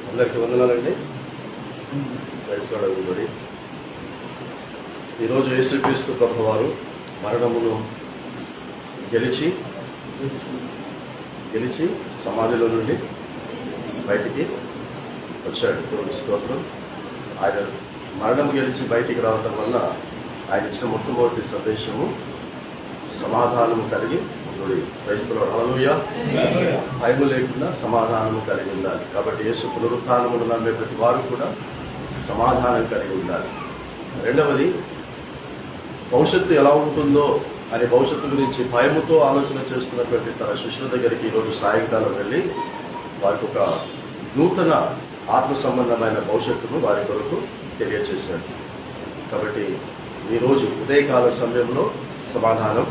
అందరికీ వందనాలండి. వయసుబడి ఈరోజు యేసుక్రీస్తు ప్రభువారు మరణమును గెలిచి సమాధిలో నుండి బయటికి వచ్చాడు. దేవుని స్తోత్రం. ఆయన మరణం గెలిచి బయటికి రావటం వల్ల ఆయన ఇచ్చిన మొట్టమొదటి సందేశము సమాధానము కలిగి ఉండి, క్రైస్తవులు హల్లెలూయా, భయము లేకుండా సమాధానము కలిగి ఉండాలి. కాబట్టి యేసు పునరుత్థానమును నమ్మే ప్రతి వారు కూడా సమాధానం కలిగి ఉండాలి. రెండవది, భవిష్యత్తు ఎలా ఉంటుందో అనే భవిష్యత్తు గురించి భయముతో ఆలోచన చేస్తున్నటువంటి తన శిష్యుల దగ్గరికి ఈరోజు సాయంకాలం వెళ్ళి వారికి ఒక నూతన ఆత్మ సంబంధమైన భవిష్యత్తును వారి కొరకు తెలియజేశాడు. కాబట్టి ఈరోజు ఉదయకాల సమయంలో సమాధానం,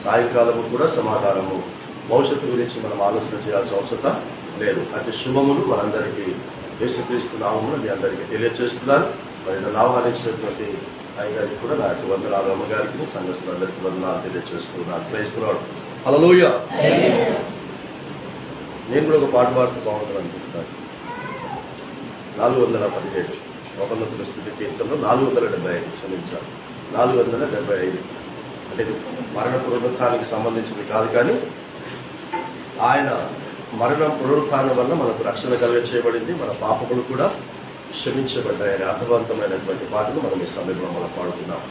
సాయంకాలము కూడా సమాధానము. భవిష్యత్తు గురించి మనం ఆలోచన చేయాల్సిన అవసరం లేదు. అతి శుభములు మనందరికీ యేసుక్రీస్తు నామమున మీ అందరికీ తెలియజేస్తున్నాను. మరి నన్ను ఆహ్వానించినటువంటి అయ్యగారికి కూడా నా యొక్క వందనాలు, అమ్మగారికి, సంఘస్థులందరికీ వందనాలు తెలియజేస్తున్నాను. క్రైస్తవుడు హల్లెలూయా. నేను కూడా ఒక పాట పాడుతూ బాగుంటుంది అనుకుంటున్నాను. 417 ఒకనొకల స్థితి కీర్తనలో 475, క్షమించాలి, 475. అంటే మరణ పునరుత్థానానికి సంబంధించింది కాదు, కానీ ఆయన మరణం పునరుత్థానం వల్ల మనకు రక్షణ కలిగ చేయబడింది, మన పాపములు కూడా క్షమించబడ్డాయని అర్థవంతమైనటువంటి పాటలు మనం ఈ సమయంలో మనం పాడుతున్నాం.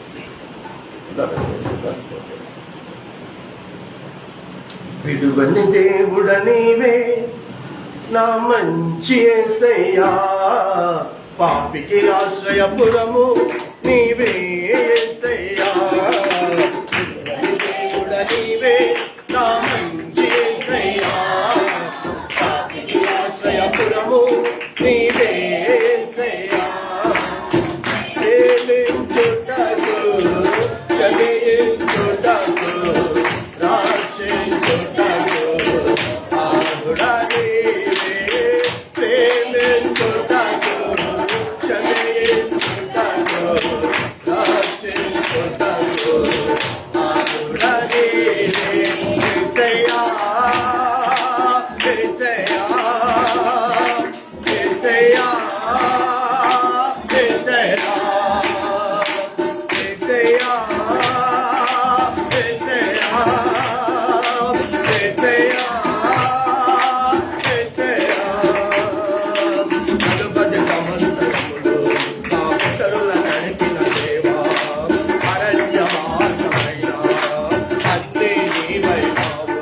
విడువని దేవుడ నీవే నా మంచి యేసయ్యా, పాపికి ఆశ్రయపురము నీవే యేసయ్యా. విడువని దేవుడ నీవే నా మంచి యేసయ్యా, పాపికి ఆశ్రయపురము నీవే యేసయ్యా. ప్రేమించుటకు క్షమించుటకు రక్షించుటకు ఆగుడా నీవే. ప్రేమించుటకు క్షమించుటకు రక్షించుటకు ఆగుడా నీవే. యేసయ్యా, యేసయ్యా, యేసయ్యా, యేసయ్యా, యేసయ్యా, యేసయ్యా, యేసయ్యా, యేసయ్యా. నలుబది సంవత్సరములు నా పితరుల నడిపిన దేవా, అరణ్య మార్గమైన అన్నీ నీవైనావు.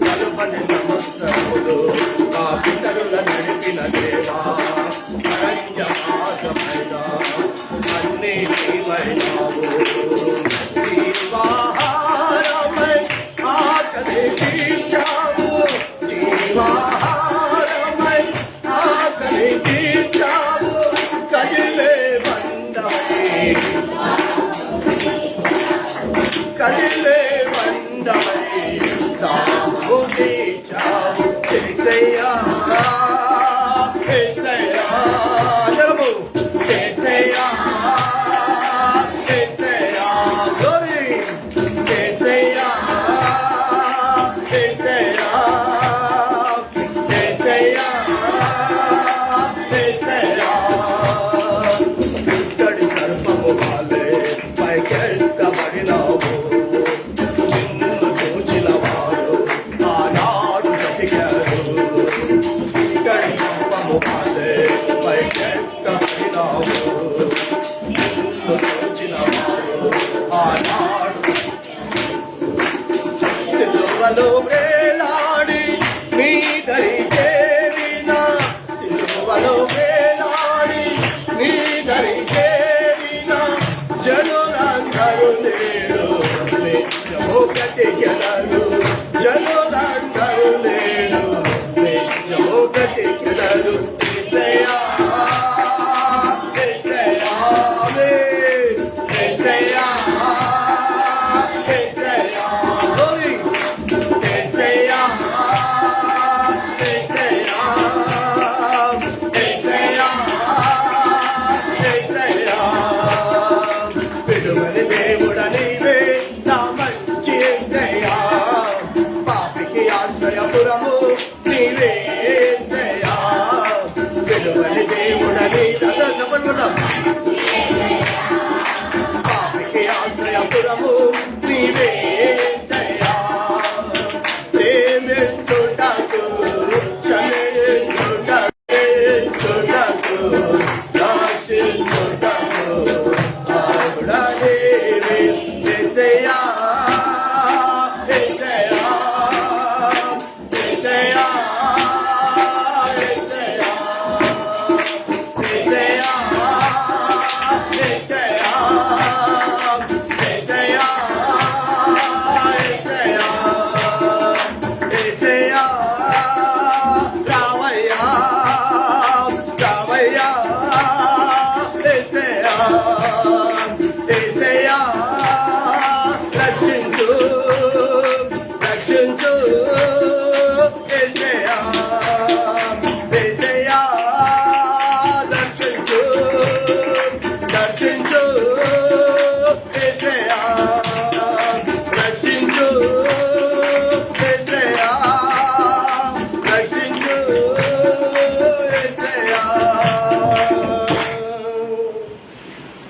నలుబది సంవత్సరములు నా పితరుల నడిపిన దేవా, అరణ్య మార్గమైన అన్నీ నీవైనావు. జీవాహారమై ఆకలి తీర్చావు, జీవాహారమై ఆకలి తీర్చావు. కదిలే బండమై, కదిలే బండమై చావు తీర్చావు. యేసయ్యా, యేసయ్యా, జలము యేసయ్యా, యేసయ్యా, గ్లోరీ యేసయ్యా, యేసయ్యా, యేసయ్యా, యేసయ్యా. ఇక్కడి సర్పము వాలే పైకెత్తబడినావు, నిన్ను చూచిన వారు ఆనాడు బ్రతికారు. ఇక్కడి సర్పము వాలే పైకెత్తబడినావు, నిన్ను చూచిన వారు ఆనాడు. సిలువలో వేలాడి నీ దరి చేరిన, సిలువలో వేలాడి నీ దరి చేరిన జనులందరూ లేడు నిత్యము బ్రతికెదరు. జనులందరూ లేడు నిత్యము బ్రతికెదరు. యేసయ్యా, యేసయ్యా, యేసయ్యా, యేసయ్యా, గ్లోరీ యేసయ్యా, యేసయ్యా, యేసయ్యా, యేసయ్యా. విడువని దేవుడ నీవే నా మంచి యేసయ్యా, పాపికి ఆశ్రయపురము దూరము నీవే యేసయ్యా. ప్రేమించుటకు క్షమించుటకు రక్షించుటకు అర్హుడా నీవే యేసయ్యా. యేసయ్యా యేసయ్యా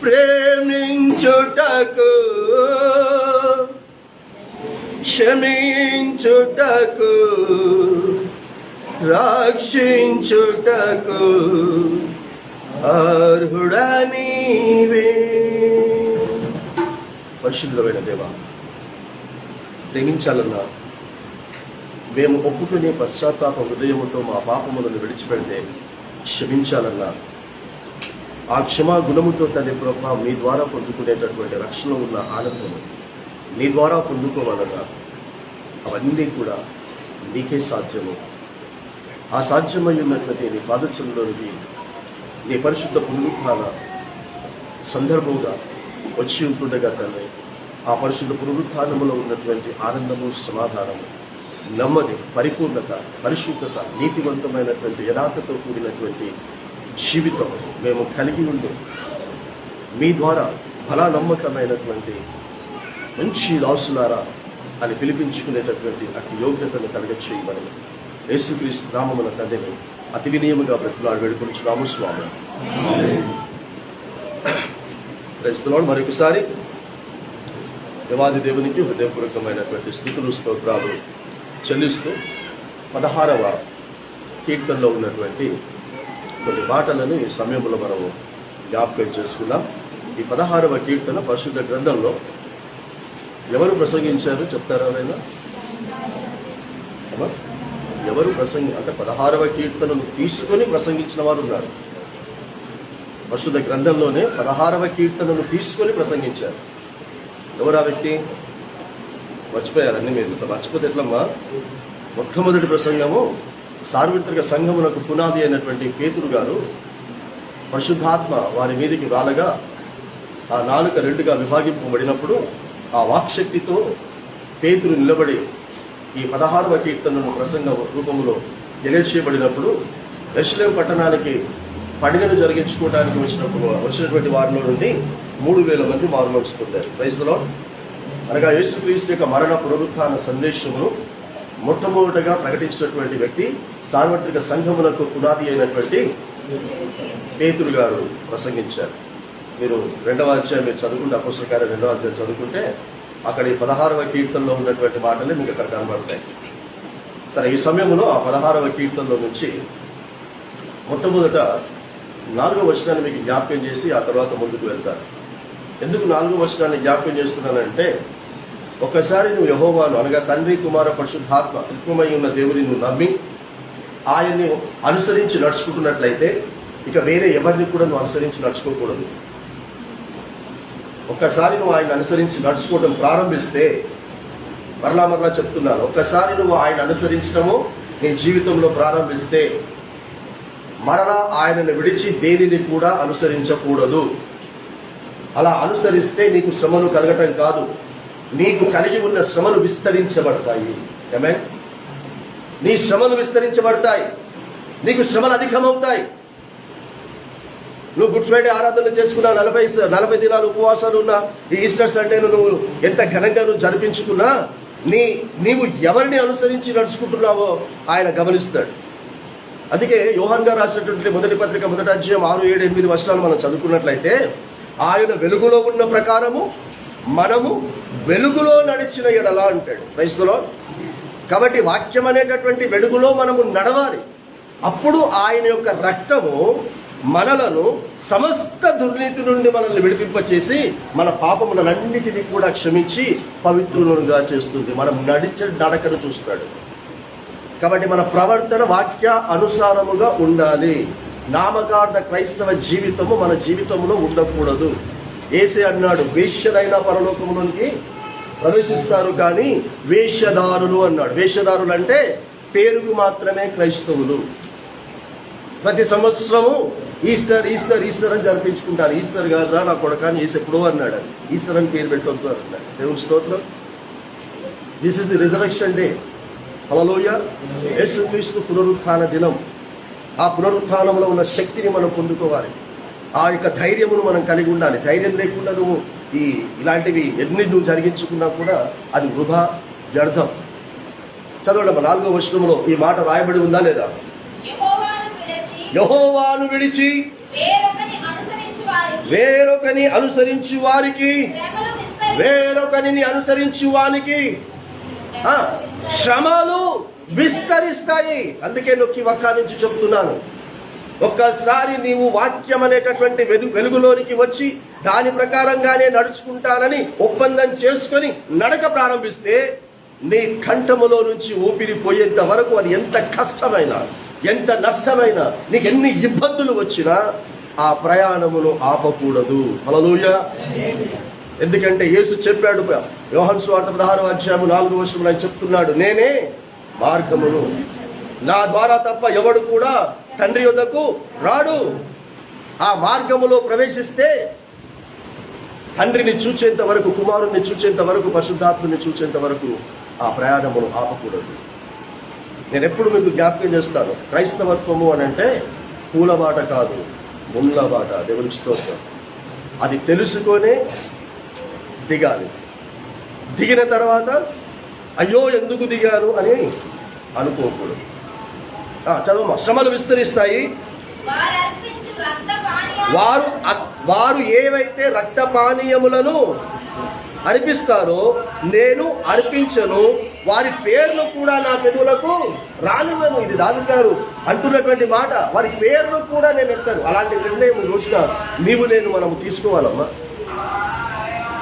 ప్రేమించుటకు క్షమించుటకు రక్షించుటకు అర్హుడా నీవే. పరిశుద్ధమైన దేవా, ప్రేమించాలన్నా మేము ఒప్పుకునే పశ్చాత్తాప హృదయముతో మా పాపములను విడిచిపెడితే క్షమించాలన్నా ఆ క్షమా గుణముతో తండ్రి ప్రభా మీ ద్వారా పొందుకునేటటువంటి రక్షణ ఉన్న ఆనందము నీ ద్వారా పొందుకోవాలన్నా అవన్నీ కూడా నీకే సాధ్యము. ఆ సాధ్యమై ఉన్నటువంటి నీ పాదశంలోనికి నీ పరిశుద్ధ పునరుత్థాన సందర్భంగా వచ్చి ఉంటుండగా తండ్రి ఆ పరిశుద్ధ పునరుత్థానములో ఉన్నటువంటి ఆనందము, సమాధానము, నెమ్మది, పరిపూర్ణత, పరిశుద్ధత, నీతివంతమైనటువంటి యథార్థతో కూడినటువంటి జీవితం మేము కలిగి ఉండి మీ ద్వారా ఫలా నమ్మకమైనటువంటి మంచి దాసులారా అని పిలిపించుకునేటటువంటి అతి యోగ్యతను కలుగ చేయమని యేసుక్రీస్తు నామమున తండ్రిని అతి వినయముగా బ్రతులాడు వేడుకొనుచున్నాము స్వామి. క్రైస్తవులు మరొకసారి దేవాది దేవునికి హృదయపూర్వకమైనటువంటి స్తుతులు, స్తోత్రాలు చెల్లిస్తూ 16వ కీర్తనలో ఉన్నటువంటి కొన్ని మాటలను ఈ సమయంలో మనము జ్ఞాపకం చేసుకున్నాం. ఈ 16వ కీర్తన పరిశుద్ధ గ్రంథంలో ఎవరు ప్రసంగించారు చెప్తారా? ఎవరు అంటే 16వ కీర్తనను తీసుకొని ప్రసంగించిన వారు ఉన్నారు. పరిశుద్ధ గ్రంథంలోనే 16వ కీర్తనను తీసుకొని ప్రసంగించారు. ఎవరు ఆ వ్యక్తి? మర్చిపోయారన్నీ మీరు. మర్చిపోతే ఎట్లమ్మా? మొట్టమొదటి ప్రసంగము సార్వత్రిక సంఘమునకు పునాది అయినటువంటి పేతురు గారు పరిశుద్ధాత్మ వారి మీదకి రాలగా ఆ నాలుక రెండుగా విభాగింపబడినప్పుడు ఆ వాక్శక్తితో పేతురు నిలబడి ఈ 16వ కీర్తనను ప్రసంగ రూపంలో తెలియచేయబడినప్పుడు యెరూషలేము పట్టణానికి పండుగను జరిగించుకోవడానికి వచ్చినటువంటి వారిలో నుండి 3,000 మంది మారుమనసు పొందారు. Praise the Lord. అనగా యేసుక్రీస్తు యొక్క మరణ పునరుత్థాన సందేశమును మొట్టమొదటగా ప్రకటించినటువంటి వ్యక్తి సార్వత్రిక సంఘమునకు పునాది అయినటువంటి పేతురు గారు ప్రసంగించారు. మీరు 2వ అధ్యాయం మీరు చదువుకుంటే, అపోస్తలుల కార్యం 2వ అధ్యాయం చదువుకుంటే అక్కడ ఈ 16వ కీర్తనలో ఉన్నటువంటి మాటలే మీకు అక్కడ కనబడతాయి. సరే, ఈ సమయంలో ఆ 16వ కీర్తనలో నుంచి మొట్టమొదట 4వ వచనాన్ని మీకు జ్ఞాపకం చేసి ఆ తర్వాత ముందుకు వెళ్తారు. ఎందుకు 4వ వచనాన్ని జ్ఞాపకం చేస్తున్నానంటే, ఒక్కసారి నువ్వు యెహోవాను అనగా తండ్రి, కుమార, పరిశుద్ధాత్మ త్రిత్వమై ఉన్న దేవుని నువ్వు నమ్మి ఆయన్ని అనుసరించి నడుచుకుంటున్నట్లయితే ఇక వేరే ఎవరిని కూడా నువ్వు అనుసరించి నడుచుకోకూడదు. ఒక్కసారి నువ్వు ఆయన అనుసరించి నడుచుకోవడం ప్రారంభిస్తే, మరలా చెప్తున్నాను, ఒక్కసారి నువ్వు ఆయన అనుసరించడము నీ జీవితంలో ప్రారంభిస్తే మరలా ఆయనను విడిచి దేనిని కూడా అనుసరించకూడదు. అలా అనుసరిస్తే నీకు శ్రమలు కలగటం కాదు, నీకు కలిగి ఉన్న శ్రమలు విస్తరించబడతాయి. ఆమేన్. నీ శ్రమలు విస్తరించబడతాయి, నీకు శ్రమలు అధికమవుతాయి. నువ్వు గుడ్ ఫ్రైడే ఆరాధన చేసుకున్నా, 40 దినాలు ఉపవాసాలు ఉన్నా, ఈ ఈస్టర్ సండేను నువ్వు ఎంత ఘనంగా నువ్వు జరిపించుకున్నా నీవు ఎవరిని అనుసరించి నడుచుకుంటున్నావో ఆయన గమనిస్తాడు. అందుకే యోహాన్ గారు రాసినటువంటి మొదటి పత్రిక 1వ అధ్యాయం 6, 7, 8 వచనాలు మనం చదువుకున్నట్లయితే, ఆయన వెలుగులో ఉన్న ప్రకారము మనము వెలుగులో నడిచిన ఎడల అంటాడు. క్రైస్తవులో కాబట్టి వాక్యం అనేటటువంటి వెలుగులో మనము నడవాలి. అప్పుడు ఆయన యొక్క రక్తము మనలను సమస్త దుర్నీతి నుండి మనల్ని విడిపింపచేసి మన పాపములన్నిటినీ కూడా క్షమించి పవిత్రులుగా చేస్తుంది. మనం నడిచే నడకను చూస్తాడు. కాబట్టి మన ప్రవర్తన వాక్య అనుసారముగా ఉండాలి. నామకార్థ క్రైస్తవ జీవితము మన జీవితంలో ఉండకూడదు. యేసే అన్నాడు, వేశ్యలైన పరలోకములోనికి ప్రవేశిస్తారు కానీ వేషధారులు అన్నాడు. వేషధారులు అంటే పేరుకు మాత్రమే క్రైస్తవులు. ప్రతి సంవత్సరము ఈస్టర్ ఈస్టర్ ఈస్టర్ అని జరిపించుకుంటారు. ఈస్టర్ కాదురా నా కొడుకా అని యేసు ఎప్పుడో అన్నాడు. ఈస్టర్ అని పేరు పెట్టొద్దు అన్నాడు. దేవుని స్తోత్రం. This is the resurrection day. Hallelujah. యేసుక్రీస్తు పునరుత్థాన దినం. ఆ పునరుత్థానంలో ఉన్న శక్తిని మనం పొందుకోవాలి. ఆ యొక్క ధైర్యమును మనం కలిగి ఉండాలి. ధైర్యం లేకుండా నువ్వు ఇలాంటివి ఎన్ని నువ్వు జరిగించుకున్నా కూడా అది వృధా, వ్యర్థం. చదవడం 4వ వచనంలో ఈ మాట రాయబడి ఉందా లేదా? యెహోవాను విడిచి వేరొకని అనుసరించు వారికి శ్రమలు విస్తరిస్తాయి. అందుకే నొక్కి వక్కారించి చెప్తున్నాను. ఒక్కసారి నీవు వాక్యం అనేటటువంటి వెలుగులోనికి వచ్చి దాని ప్రకారంగానే నడుచుకుంటానని ఒప్పందం చేసుకొని నడక ప్రారంభిస్తే నీ కంఠములో నుంచి ఊపిరి పోయేంత వరకు అది ఎంత కష్టమైనా, ఎంత నష్టమైనా, నీకు ఎన్ని ఇబ్బందులు వచ్చినా ఆ ప్రయాణమును ఆపకూడదు. హల్లెలూయా. ఎందుకంటే యేసు చెప్పాడు, యోహాను సువార్త 16వ అధ్యాయం 4వ వచనంలో ఆయన చెప్తున్నాడు, నేనే మార్గమును, నా ద్వారా తప్ప ఎవడు కూడా తండ్రి యొద్దకు రాడు. ఆ మార్గములో ప్రవేశిస్తే తండ్రిని చూచేంత వరకు, కుమారుణ్ణి చూచేంత వరకు, పరిశుద్ధాత్మని చూచేంత వరకు ఆ ప్రయాణమును ఆపకూడదు. నేను ఎప్పుడు మీకు జ్ఞాపకం చేస్తాను, క్రైస్తవత్వము అని అంటే పూలబాట కాదు, ముళ్ళ బాట. దేవునికి స్తోత్రం. అది తెలుసుకొనే దిగాలి. దిగిన తర్వాత అయ్యో ఎందుకు దిగాను అని అనుకోకూడదు. చదవమా. శ్రమలు విస్తరిస్తాయి. వారు ఏవైతే రక్తపానీయములను అర్పిస్తారో నేను అర్పించను, వారి పేర్లు కూడా నా పెదవులకు రానివ్వను. ఇది దావీదు గారు అంటున్నటువంటి మాట. వారి పేర్లు కూడా నేను ఎత్తాను. అలాంటి నిర్ణయం రోజున నీవు నేను మనము తీసుకోవాలమ్మా.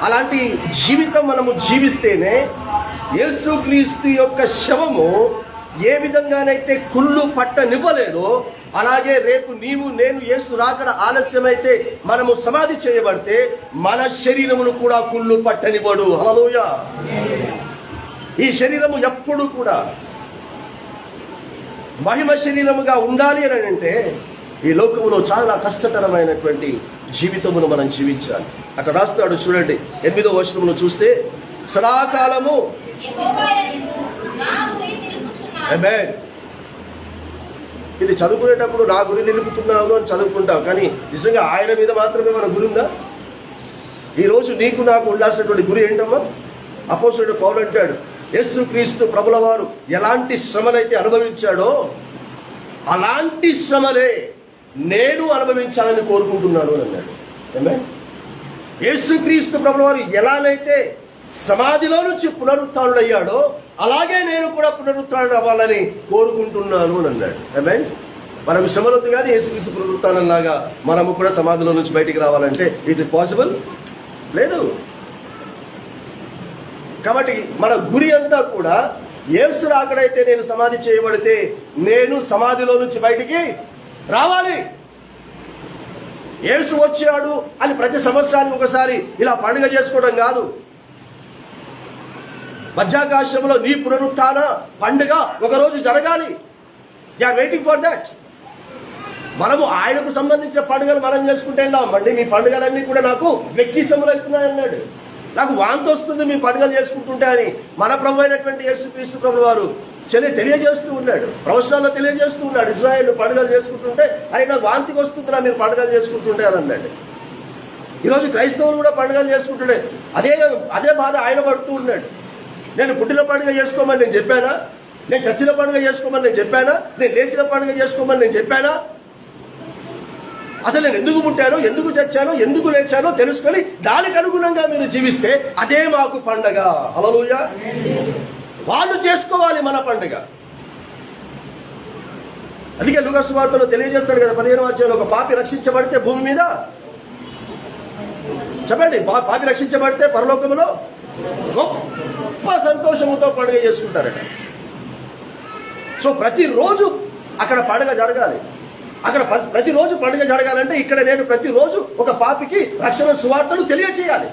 అలాంటి జీవితం మనము జీవిస్తేనే యేసుక్రీస్తు యొక్క శవము ఏ విధంగానైతే కుళ్ళు పట్టనివ్వలేదో అలాగే రేపు నీవు నేను యేసు రాకడ ఆలస్యమైతే మనము సమాధి చేయబడితే మన శరీరమును కూడా కుళ్ళు పట్టనివ్వడు. హల్లెలూయా. ఈ శరీరము ఎప్పుడు కూడా మహిమ శరీరముగా ఉండాలి అని అంటే ఈ లోకములో చాలా కష్టతరమైనటువంటి జీవితమును మనం జీవించాలి. అక్కడ రాస్తాడు చూడండి, 8వ వచనమును చూస్తే, సదాకాలము ఆమేన్. ఇది చదువుకునేటప్పుడు నా గురి నిలుపుతున్నాను అని చదువుకుంటాం, కానీ నిజంగా ఆయన మీద మాత్రమే మన గురి ఉందా? ఈరోజు నీకు నాకు ఉండాల్సినటువంటి గురి ఏంటమ్మా? అపోస్తలుడు పౌలు అంటాడు, యేసుక్రీస్తు ప్రభుల వారు ఎలాంటి శ్రమలైతే అనుభవించాడో అలాంటి శ్రమలే నేను అనుభవించాలని కోరుకుంటున్నాను అని అన్నాడు. ఆమేన్. యేసుక్రీస్తు ప్రభుల వారు ఎలానైతే సమాధిలో నుంచి పునరుత్థానుడయ్యాడో అలాగే నేను కూడా పునరుత్థానుడు అవ్వాలని కోరుకుంటున్నాను అని అన్నాడు. ఆమేన్. మనకు శ్రమలొద్దు కానీ యేసుక్రీస్తు పునరుత్థానం లాగా మనము కూడా సమాధిలో నుంచి బయటికి రావాలంటే ఈజ్ ఇట్ పాసిబుల్? లేదు. కాబట్టి మన గురి అంతా కూడా యేసు రాకడైతే నేను సమాధి చేయబడితే నేను సమాధిలో నుంచి బయటికి రావాలి. యేసు వచ్చాడు అని ప్రతి సంవత్సరానికి ఒకసారి ఇలా పండుగ చేసుకోవడం కాదు. మధ్యాకాశంలో నీ పునరుత్థాన పండుగ ఒకరోజు జరగాలి. You are waiting for that. మనము ఆయనకు సంబంధించిన పండుగలు మనం చేసుకుంటే వెళ్ళామండి. మీ పండుగలన్నీ కూడా నాకు వెక్కిసములు అవుతున్నాయి అన్నాడు. నాకు వాంతి వస్తుంది మీ పండుగలు చేసుకుంటుంటే అని మన ప్రభు అయినటువంటి యేసుక్రీస్తు ప్రభు వారు తెలియజేస్తూ ఉన్నాడు. ప్రవచనాల్లో తెలియజేస్తూ ఉన్నాడు. ఇశ్రాయేల్ పండుగలు చేసుకుంటుంటే అరే నాకు వాంతికి వస్తుందిరా మీరు పండుగలు చేసుకుంటుంటే అని అన్నాడు. ఈరోజు క్రైస్తవులు కూడా పండుగలు చేసుకుంటుండే అదే బాధ ఆయన పడుతూ ఉన్నాడు. నేను పుట్టిన పండుగ చేసుకోమని నేను చెప్పానా? నేను చచ్చిన పండుగ చేసుకోమని నేను చెప్పానా? నేను లేచిన పండుగ చేసుకోమని నేను చెప్పానా? అసలు నేను ఎందుకు పుట్టానో, ఎందుకు చచ్చానో, ఎందుకు లేచానో తెలుసుకొని దానికి అనుగుణంగా మీరు జీవిస్తే అదే మాకు పండగ. హల్లెలూయా. వాళ్ళు చేసుకోవాలి మన పండగ. అందుకే లూకా సువార్తలో తెలియజేస్తాడు కదా 15వ అధ్యాయంలో, ఒక పాపి రక్షించబడితే భూమి మీద, చెప్పండి, పాపి రక్షించబడితే పరలోకములో గొప్ప సంతోషముతో పండుగ చేసుకుంటారట. సో ప్రతిరోజు అక్కడ పండుగ జరగాలి. అక్కడ ప్రతిరోజు పండుగ జరగాలంటే ఇక్కడ నేను ప్రతిరోజు ఒక పాపికి రక్షణ సువార్తను తెలియచేయాలి.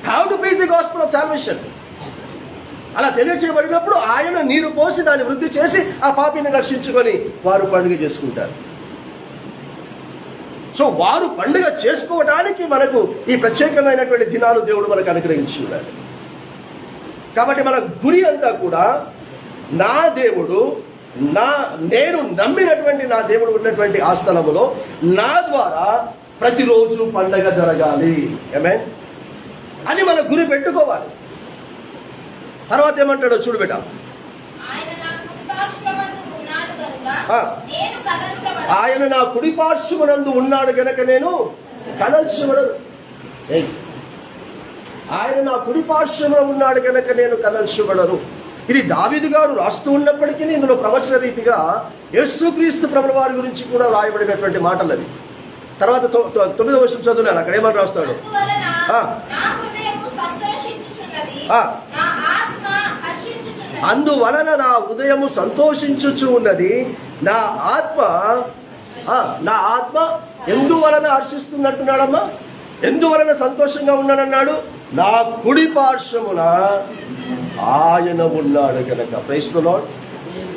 How to preach the gospel of salvation. అలా తెలియచేయబడినప్పుడు ఆయన నీరు పోసి దాన్ని వృద్ధి చేసి ఆ పాపిని రక్షించుకొని వారు పండుగ చేసుకుంటారు. సో వారు పండుగ చేసుకోవడానికి మనకు ఈ ప్రత్యేకమైనటువంటి దినాలు దేవుడు మనకు అనుగ్రహించి ఉన్నాడు. కాబట్టి మన గురి అంతా కూడా నా దేవుడు, నేను నమ్మినటువంటి నా దేవుడు ఉన్నటువంటి ఆ స్థలములో నా ద్వారా ప్రతిరోజు పండగ జరగాలి. ఆమేన్ అని మన గురి పెట్టుకోవాలి. తర్వాత ఏమంటాడో చూడు బిడ్డ. ఆయన నా కుడి పార్శ్వమునందు ఉన్నాడు గనక నేను కదల్చబడను. ఆయన నా కుడి పార్శ్వమున ఉన్నాడు గనక నేను కదల్చబడను. ఇది దావీదు గారు రాస్తూ ఉన్నప్పటికీ ఇందులో ప్రవచన రీతిగా యేసుక్రీస్తు ప్రభుల వారి గురించి కూడా రాయబడినటువంటి మాటలు అవి. తర్వాత 9వ వచనం చదువున్నాను, అక్కడ ఏమని రాస్తాడు? అందువలన నా హృదయము సంతోషించుచు ఉన్నది, నా ఆత్మ ఎందువలన హర్షిస్తున్నట్టున్నాడమ్మా? ఎందువలన సంతోషంగా ఉన్నాడన్నాడు? నా కుడి పార్శ్వమున ఆయన ఉన్నాడు కనుక. Praise the Lord.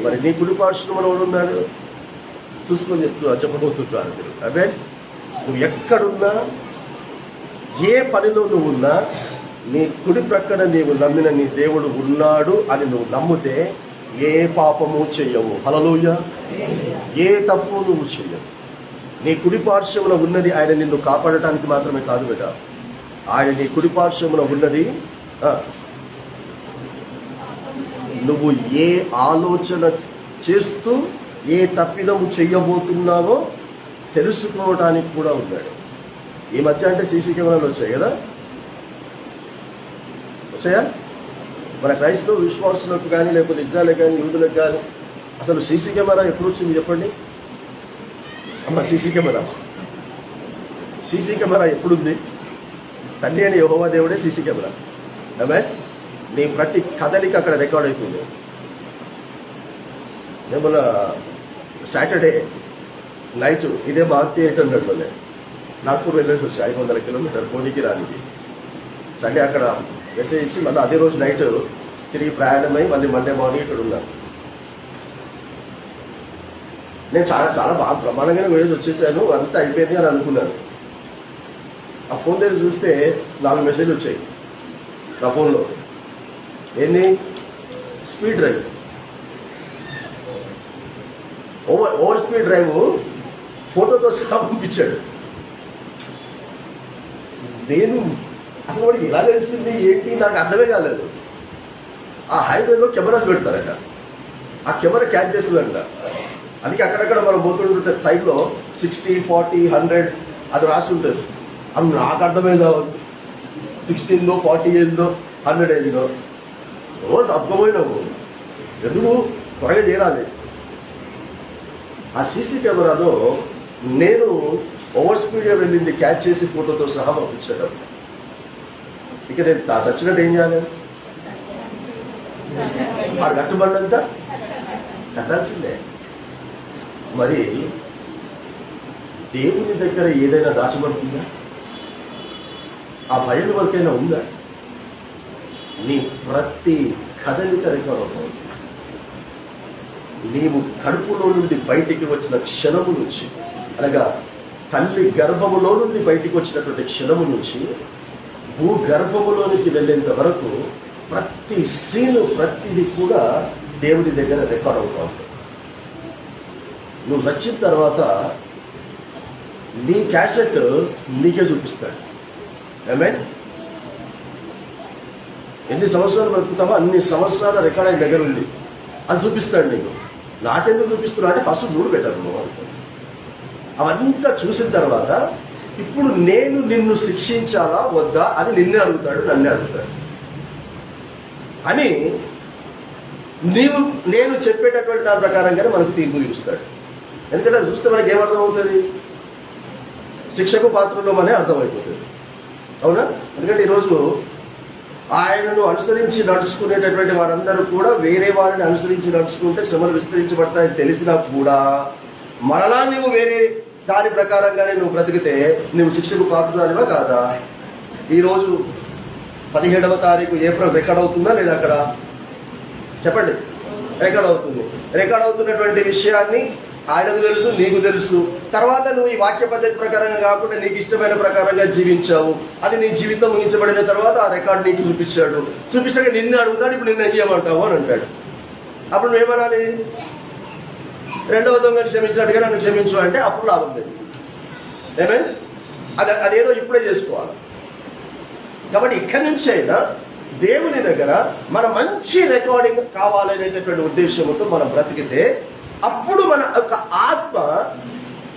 మరి నీ కుడి పార్శ్వమున ఉన్నాడు చూసుకొని చెప్పబోతుంటారు. అదే నువ్వు ఎక్కడున్నా, ఏ పనిలో నువ్వు ఉన్నా, నీ కుడి ప్రక్కన నీవు నమ్మిన నీ దేవుడు ఉన్నాడు అని నువ్వు నమ్మితే ఏ పాపము చెయ్యవు. హల్లెలూయా. ఏ తప్పు నువ్వు చెయ్యవు. నీ కుడి పార్శ్వమున ఉన్నది ఆయన నిన్ను కాపాడటానికి మాత్రమే కాదు బిడ్డ. ఆయన నీ కుడి పార్శ్వమున ఉన్నది నువ్వు ఏ ఆలోచన చేస్తూ ఏ తప్పిదము చెయ్యబోతున్నావో తెలుసుకోవడానికి కూడా ఉన్నాడు. ఈ మధ్య అంటే సీసీ కెమెరాలు వచ్చాయి కదా, వచ్చాయా? మన క్రైస్తవ విశ్వాసులకు కానీ, లేకపోతే ఇజ్రాయలకు కానీ, యూదులకు కానీ అసలు సీసీ కెమెరా ఎప్పుడు వచ్చింది చెప్పండి అమ్మ? సీసీ కెమెరా ఎప్పుడుంది? తండ్రి అని యెహోవా దేవుడే సీసీ కెమెరా. ఆమె నీ ప్రతి కదలిక అక్కడ రికార్డ్ అవుతుంది. ఏమన్నా సాటర్డే నైట్ ఇదే భారతీ 800లోనే నాగ్పూర్ వెళ్ళేసి వచ్చి 500 కిలోమీటర్ కోనికి రానికి. సండే అక్కడ మెసేజ్ ఇచ్చి మళ్ళీ అదే రోజు నైట్ తిరిగి ప్రయాణమై మళ్ళీ మండే మార్నింగ్ ఇక్కడ ఉన్నాను. నేను చాలా బాగా ప్రమాణంగానే వెళ్ళేసి వచ్చేసాను, అంతా అయిపోయింది అని అనుకున్నాను. ఆ ఫోన్ దగ్గర చూస్తే 4 మెసేజ్లు వచ్చాయి నా ఫోన్లో. ఏంది? Speed drive, over speed drive ఫోటోతో సహా పంపించాడు. నేను అసలు వాడికి ఎలా తెలిసింది ఏంటి నాకు అర్థమే కాలేదు. ఆ హైవేలో కెమెరాస్ పెడతారట, ఆ కెమెరా క్యాచ్ చేస్తుందంట. అందుకే అక్కడక్కడ మనం పోతుంటే సైడ్లో 60, 40, 100 అది రాసి ఉంటుంది. అది నాకు అర్థమే కాదు. 16 40 ఏందో 100 ఏందో. రోజు అర్థమైనావు ఎందుకు త్వరగా చేరాలి. ఆ సీసీ కెమెరాలో నేను ఓవర్ స్పీడ్గా వెళ్ళింది క్యాచ్ చేసి ఫోటోతో సహా పంపించాడు. ఇక నేను సచ్చినట్టు ఏం చేయాలి? ఆ కట్టుబడినంతా కట్టాల్సిందే. మరి దేవుని దగ్గర ఏదైనా దాచబడుతుందా? ఆ భయం వరకైనా ఉందా? నీ ప్రతి కదలిక రికార్డ్. నీవు కడుపులో నుండి బయటికి వచ్చిన క్షణము నుంచి, అనగా తల్లి గర్భములో నుండి బయటికి వచ్చినటువంటి క్షణము నుంచి భూగర్భములోనికి వెళ్ళేంత వరకు ప్రతి సీను, ప్రతిది కూడా దేవుడి దగ్గర రికార్డ్ అవుతా ఉంటుంది. నువ్వు వచ్చిన తర్వాత నీ క్యాసెట్ నీకే చూపిస్తాడు. ఆమేన్. ఎన్ని సంవత్సరాలు బతుకుతామో అన్ని సంవత్సరాల రికార్డ్ ఆయన దగ్గర ఉంది. అది చూపిస్తాడు నీకు. నాకెందుకు చూపిస్తున్నా అంటే ఫస్ట్ చూడు పెట్టారు నువ్వు. అవంతా చూసిన తర్వాత ఇప్పుడు నేను నిన్ను శిక్షించాలా వద్దా అని నిన్నే అడుగుతాడు, నన్నే అడుగుతాడు. అని నేను చెప్పేటటువంటి దాని ప్రకారంగానే మనకు తీర్పు చూస్తాడు. ఎందుకంటే అది చూస్తే మనకి ఏమర్థం అవుతుంది? శిక్షకు పాత్రలో మనే అర్థమైపోతుంది. అవునా? ఎందుకంటే ఈరోజు ఆయనను అనుసరించి నడుచుకునేటటువంటి వారందరూ కూడా వేరే వారిని అనుసరించి నడుచుకుంటే శ్రమలు విస్తరించబడతాయని తెలిసినా కూడా మరలా నువ్వు వేరే దాని ప్రకారంగానే నువ్వు బ్రతికితే నువ్వు శిక్షకు పాత్రనివా కాదా? ఈరోజు 17వ తారీఖు ఏప్రిల్ రికార్డ్ అవుతుందా లేదా? అక్కడ చెప్పండి. రికార్డ్ అవుతుంది. రికార్డ్ అవుతున్నటువంటి విషయాన్ని ఆయనకు తెలుసు, నీకు తెలుసు. తర్వాత నువ్వు ఈ వాక్య పద్ధతి ప్రకారంగా కాకుండా నీకు ఇష్టమైన ప్రకారంగా జీవించావు. అది నీ జీవితం ముగించబడిన తర్వాత ఆ రికార్డు నీకు చూపించాడు. చూపిస్తాక నిన్ను అడుగుతాడు, ఇప్పుడు నిన్ను ఏం చేయమంటావు అని అంటాడు. అప్పుడు నువ్వేమనాలి? రెండవ దొంగను క్షమించాడుగా నన్ను క్షమించు అంటే అప్పుడు లాభం లేదు. ఏమే అదేదో ఇప్పుడే చేసుకోవాలి. కాబట్టి ఇక్కడి నుంచి అయినా దేవుని దగ్గర మన మంచి రికార్డింగ్ కావాలనేటటువంటి ఉద్దేశంతో మనం బ్రతికితే అప్పుడు మన యొక్క ఆత్మ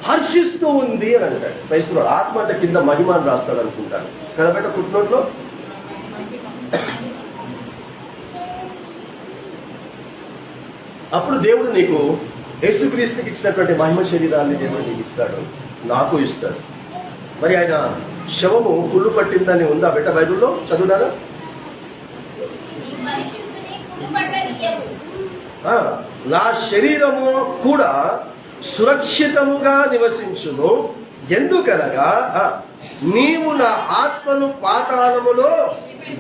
హర్షిస్తూ ఉంది అని అంటాడు. క్రైస్తవుడు ఆత్మ అంటే కింద మహిమాన్ని రాస్తాడు అనుకుంటాను కదా బయట పుట్టినోట్లో. అప్పుడు దేవుడు నీకు యేసుక్రీస్తుకి ఇచ్చినటువంటి మహిమ శరీరాన్ని దేవుడు నీకు ఇస్తాడు, నాకు ఇస్తాడు. మరి ఆయన శవము కుళ్ళు పట్టిందని ఉందా బిడ్డ బైబిల్లో? చదువునారా? నా శరీరము కూడా సురక్షితముగా నివసించును, ఎందుకనగా నీవు నా ఆత్మను పాతాళములో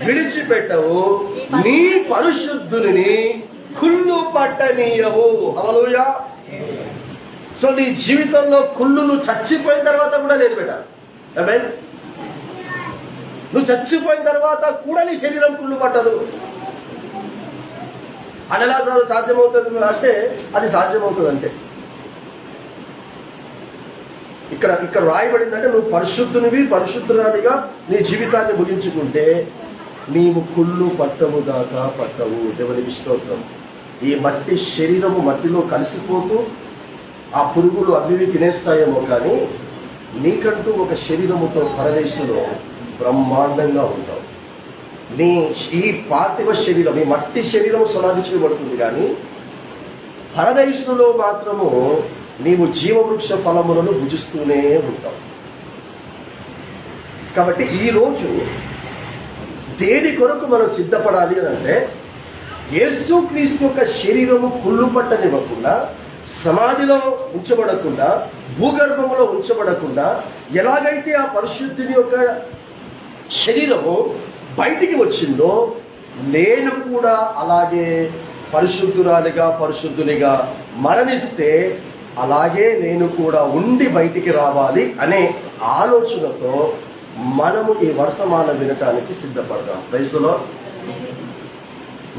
విడిచిపెట్టవు, నీ పరిశుద్ధుని కుళ్ళు పట్టనీయవు. హల్లెలూయా. సో నీ జీవితంలో కుళ్ళు నువ్వు చచ్చిపోయిన తర్వాత కూడా లేదు బిడ్డ. ఆమేన్. నువ్వు చచ్చిపోయిన తర్వాత కూడా నీ శరీరం కుళ్ళు పట్టదు. అది ఎలా సాధ్యమవుతుంది అంటే అది సాధ్యమవుతుంది అంటే ఇక్కడ రాయబడిందంటే నువ్వు పరిశుద్ధునివి, పరిశుద్ధురాలిగా నీ జీవితాన్ని ముగించుకుంటే నీవు కుళ్ళు పట్టవు దాకా పట్టవు. దేవునికి స్తోత్రం. ఈ మట్టి శరీరము మట్టిలో కలిసిపోతూ ఆ పురుగులు అవి తినేస్తాయేమో, కానీ నీకంటూ ఒక శరీరముతో పరదేశంలో బ్రహ్మాండంగా ఉంటావు. నీ ఈ పార్థివ శరీరం, ఈ మట్టి శరీరం సమాధి చేయబడుతుంది, కానీ పరదేశంలో మాత్రము నీవు జీవవృక్ష ఫలములను భుజిస్తూనే ఉంటావు. కాబట్టి ఈరోజు దేని కొరకు మనం సిద్ధపడాలి అని అంటే యేసుక్రీస్తు యొక్క శరీరము కుళ్ళు పట్టనివ్వకుండా, సమాధిలో ఉంచబడకుండా, భూగర్భంలో ఉంచబడకుండా, ఎలాగైతే ఆ పరిశుద్ధుని యొక్క శరీరము బయటికి వచ్చిందో నేను కూడా అలాగే పరిశుద్ధురాలిగా పరిశుద్ధునిగా మరణిస్తే అలాగే నేను కూడా ఉండి బయటికి రావాలి అనే ఆలోచనతో మనము ఈ వర్తమానం వినటానికి సిద్ధపడదాం. క్రైస్తవులో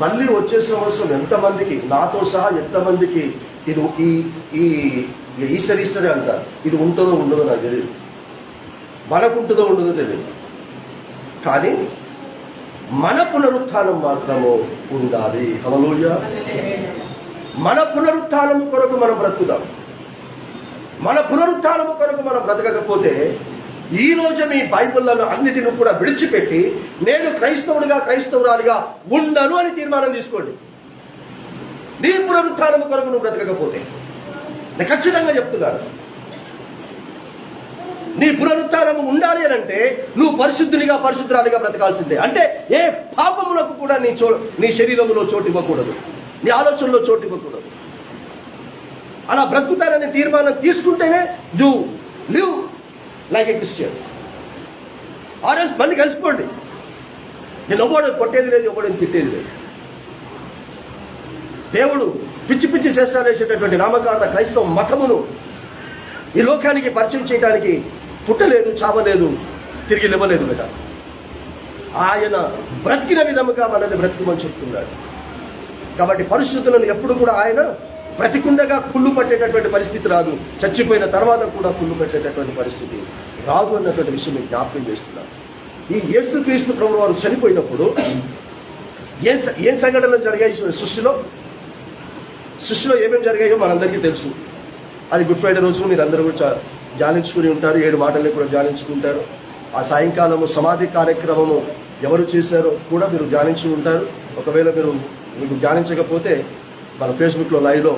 మళ్ళీ వచ్చే సంవత్సరం ఎంతమందికి, నాతో సహా ఎంతమందికి ఇది ఈస్టర్ అంటారు, ఇది ఉంటుందో ఉండదో నాకు తెలియదు, మనకుంటుందో ఉండదో తెలియదు, కానీ మన పునరుత్థానం మాత్రము ఉండాలి. హల్లెలూయా. మన పునరుత్థానం కొరకు మనం బ్రతుకుదాం. మన పునరుత్థానం కొరకు మనం బ్రతకకపోతే ఈ రోజు మీ బైబిళ్లను అన్నిటిని కూడా విడిచిపెట్టి నేను క్రైస్తవుడిగా క్రైస్తవురాలిగా ఉండను అని తీర్మానం తీసుకోండి. నీ పునరుత్థానం కొరకు నువ్వు బ్రతకకపోతే నేను ఖచ్చితంగా చెప్తున్నాను, నీ పునరుత్థానం ఉండాలి అని అంటే నువ్వు పరిశుద్ధునిగా పరిశుద్ధరాలిగా బ్రతకాల్సిందే. అంటే ఏ పాపములకు కూడా నీ శరీరంలో చోటు ఇవ్వకూడదు, నీ ఆలోచనలో చోటు ఇవ్వకూడదు. అలా బ్రతుకుతానని తీర్మానం తీసుకుంటేనే you live like a Christian. RS మళ్ళీ కలిసిపోండి. నేను ఎవడు కొట్టేది లేదు, ఎవడని తిట్టేది లేదు. దేవుడు పిచ్చి పిచ్చి చేస్తానేసేటటువంటి నామకార్థ క్రైస్తవ మతమును ఈ లోకానికి పరిచయం చేయడానికి పుట్టలేదు, చావలేదు, తిరిగి లేవలేదు కదా. ఆయన బ్రతికిన విధముగా మనల్ని బ్రతికమని చెప్తున్నాడు. కాబట్టి పరిశుద్ధులను ఎప్పుడు కూడా ఆయన బ్రతికుండగా కుళ్ళు పట్టేటటువంటి పరిస్థితి రాదు, చచ్చిపోయిన తర్వాత కూడా కుళ్ళు పెట్టేటటువంటి పరిస్థితి రాదు అన్నటువంటి విషయం మీకు జ్ఞాపకం చేస్తున్నాను. ఈ యేసుక్రీస్తు ప్రభువు వారు చనిపోయినప్పుడు ఏం సంఘటనలు జరిగాయి సృష్టిలో ఏమేమి జరిగాయో మనందరికీ తెలుసు. అది గుడ్ ఫ్రైడే రోజున మీరు అందరూ కూడా ధ్యానించుకుని ఉంటారు, 7 మాటల్ని కూడా ధ్యానించుకుంటారు. ఆ సాయంకాలము సమాధి కార్యక్రమము ఎవరు చేశారో కూడా మీరు ధ్యానించి ఉంటారు. ఒకవేళ మీకు ధ్యానించకపోతే మన ఫేస్బుక్లో లైవ్లో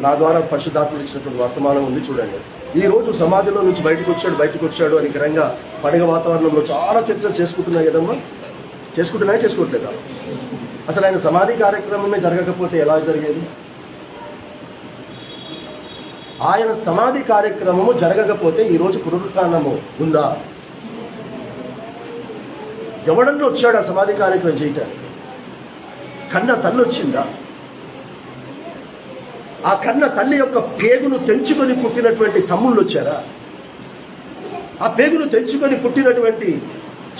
నా ద్వారా పరిశుద్ధాత్మలు ఇచ్చినటువంటి వర్తమానం ఉంది, చూడండి. ఈ రోజు సమాధిలో నుంచి బయటకు వచ్చాడు అని ఘనంగా పండుగ వాతావరణంలో చాలా చర్చలు చేసుకుంటున్నాయి కదమ్మా. చేసుకోవట్లేదా? అసలు ఆయన సమాధి కార్యక్రమమే జరగకపోతే ఎలా జరిగేది? ఆయన సమాధి కార్యక్రమము జరగకపోతే ఈరోజు పునరుత్థానము ఉందా? ఎవడన్నా వచ్చాడు ఆ సమాధి కార్యక్రమం చేయటానికి? కన్న తల్లి వచ్చిందా? ఆ కన్న తల్లి యొక్క పేగును తెంచుకొని పుట్టినటువంటి తమ్ముళ్ళు వచ్చారా? ఆ పేగును తెంచుకొని పుట్టినటువంటి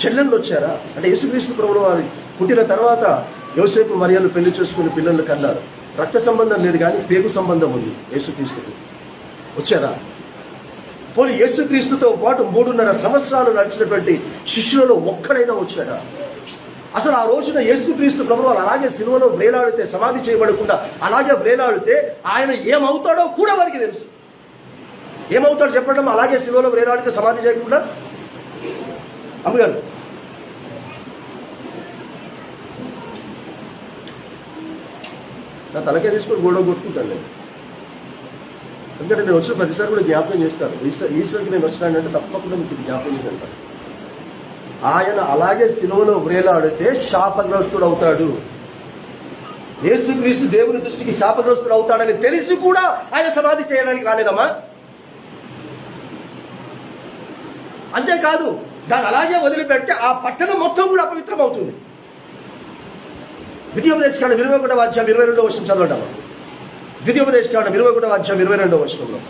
చెల్లెళ్ళు వచ్చారా? అంటే యేసుక్రీస్తు ప్రభువు వారి పుట్టిన తర్వాత యోసేపు మరియలు పెళ్లి చేసుకుని పిల్లలు కన్నారు. రక్త సంబంధం లేదు, కానీ పేగు సంబంధం ఉంది యేసుక్రీస్తుకు. వచ్చారా? పోనీ యేసుక్రీస్తుతో పాటు 3.5 సంవత్సరాలు నడిచినటువంటి శిష్యులలో ఒక్కడైనా వచ్చాడా? అసలు ఆ రోజున యేసుక్రీస్తు ప్రభువు అలాగే సిలువలో వేలాడితే, సమాధి చేయబడకుండా అలాగే వేలాడితే ఆయన ఏమవుతాడో కూడా వారికి తెలుసు. ఏమవుతాడు చెప్పడం? అలాగే సిలువలో వేలాడితే సమాధి చేయకుండా. అమ్మగారు, నా తలకే తీసుకొని గోడ కొట్టుకుంటాను నేను. ఎందుకంటే నేను వచ్చిన ప్రతిసారి కూడా జ్ఞాపకం చేస్తాను. ఈశ్వరుకి నేను వచ్చినానంటే తప్పకుండా మీకు జ్ఞాపకం చేశాను. ఆయన అలాగే సిలువలో వ్రేలాడితే శాపగ్రస్తుడు అవుతాడు. యేసుక్రీస్తు దేవుని దృష్టికి శాపగ్రస్తుడు అవుతాడని తెలిసి కూడా ఆయన సమాధి చేయడానికి రాలేదమ్మా. అంతేకాదు, దాన్ని అలాగే వదిలిపెడితే ఆ పట్టణం మొత్తం కూడా అపవిత్రం అవుతుంది. ద్వితీయోపదేశకాండం 21వ అధ్యాయం 22వ వచనం చదవడం. ద్వితీయోపదేశకాండం 21వ అధ్యాయం 22వ వచనంలో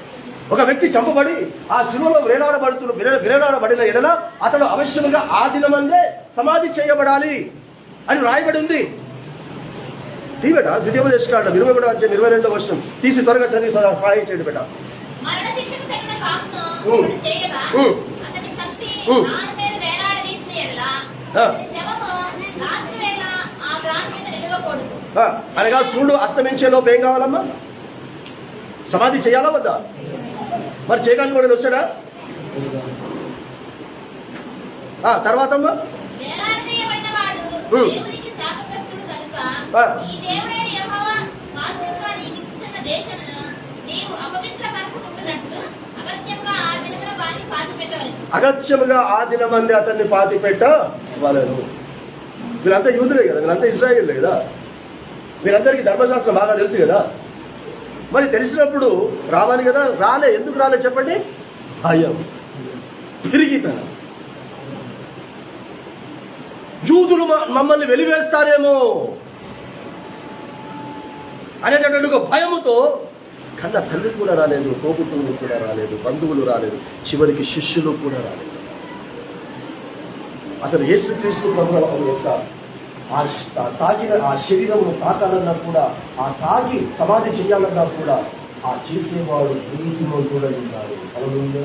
ఒక వ్యక్తి చంపబడి ఆ శిలువలో వేలాడబడిన ఎడల అతడు అవశ్యముగా ఆ దినమందే సమాధి చేయబడాలి అని రాయబడి ఉంది. తీబెట ద్వితీయోపదేశకాండం 21వ అధ్యాయం 22వ వచనం తీసి త్వరగా చదివి సహాయం చేయండి బెట. అనగా సూర్యుడు అస్తమించేలోపు ఏం కావాలమ్మా? సమాధి చేయాలా వద్దా? మరి చేయడానికి కూడా వచ్చాడా? తర్వాత అమ్మా అగత్యముగా ఆ దినమంది అతన్ని పాతి పెట్టవలెను. వీళ్ళంతా యూదులే కదా, వీళ్ళంతా ఇశ్రాయేలే కదా, వీళ్ళందరికీ ధర్మశాస్త్రం బాగా తెలుసు కదా. మరి తెలిసినప్పుడు రావాలి కదా. ఎందుకు రాలే చెప్పండి? భయం, తిరిగితనం. యూదులు మమ్మల్ని వెలివేస్తారేమో అనేటటువంటి ఒక భయముతో కన్న తల్లి కూడా రాలేదు, తోబుట్టువులు కూడా రాలేదు, బంధువులు రాలేదు, చివరికి శిష్యులు కూడా రాలేదు. అసలు యేసుక్రీస్తు ప్రభువు యొక్క తాగిన ఆ శరీరమును తాకాలన్నా కూడా, ఆ తాగి సమాధి చేయాలన్నా కూడా ఆ చేసేవాడు నీతిమంతుడై ఉన్నాడు. హల్లెలూయా.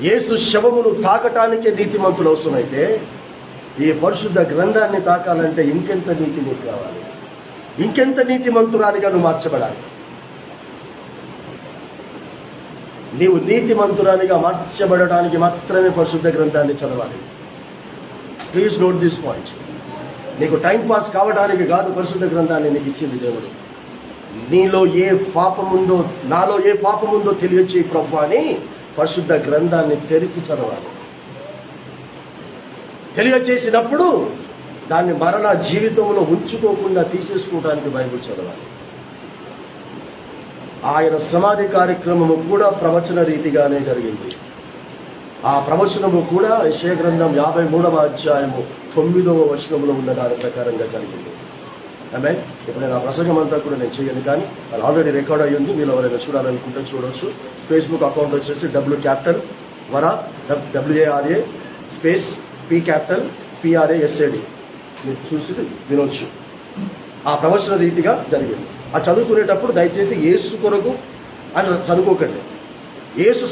యేసు శవమును తాకటానికే నీతిమంతులు అవసరమైతే ఈ పరిశుద్ధ గ్రంథాన్ని తాకాలంటే ఇంకెంత నీతి నీకు కావాలి? ఇంకెంత నీతిమంతురాలిగా నువ్వు మార్చబడాలి? నీవు నీతిమంతురాలిగా మార్చబడటానికి మాత్రమే పరిశుద్ధ గ్రంథాన్ని చదవాలి. Please note this point. నీకు టైం పాస్ కావడానికి కాదు పరిశుద్ధ గ్రంథాన్ని నీకు ఇచ్చింది దేవుడు. నాలో ఏ పాపముందో తెలియచేయి ప్రభు అని పరిశుద్ధ గ్రంథాన్ని తెరిచి చదవాలి. తెలియచేసినప్పుడు దాన్ని మరలా జీవితంలో ఉంచుకోకుండా తీసేసుకోవడానికి బైబిల్ చదవాలి. ఆయన సమాధి కార్యక్రమము కూడా ప్రవచన రీతిగానే జరిగింది. ఆ ప్రవచనము కూడా యెషయా గ్రంథం 53వ అధ్యాయము 9వ వచనంలో ఉన్న దాని ప్రకారంగా జరిగింది. ఆమేన్. ఇప్పుడు నేను ఆ ప్రసంగం అంతా కూడా నేను చేయను, కానీ అది ఆల్రెడీ రికార్డ్ అయ్యి ఉంది. మీరు ఎవరైనా చూడాలనుకుంటే చూడవచ్చు. ఫేస్బుక్ అకౌంట్ వచ్చేసి WARA స్పేస్ PPRASAD. మీరు చూసి వినొచ్చు. ఆ ప్రవచన రీతిగా జరిగింది. ఆ చదువుకునేటప్పుడు దయచేసి యేసు కొరకు అని చదువుకోకండి. యేసు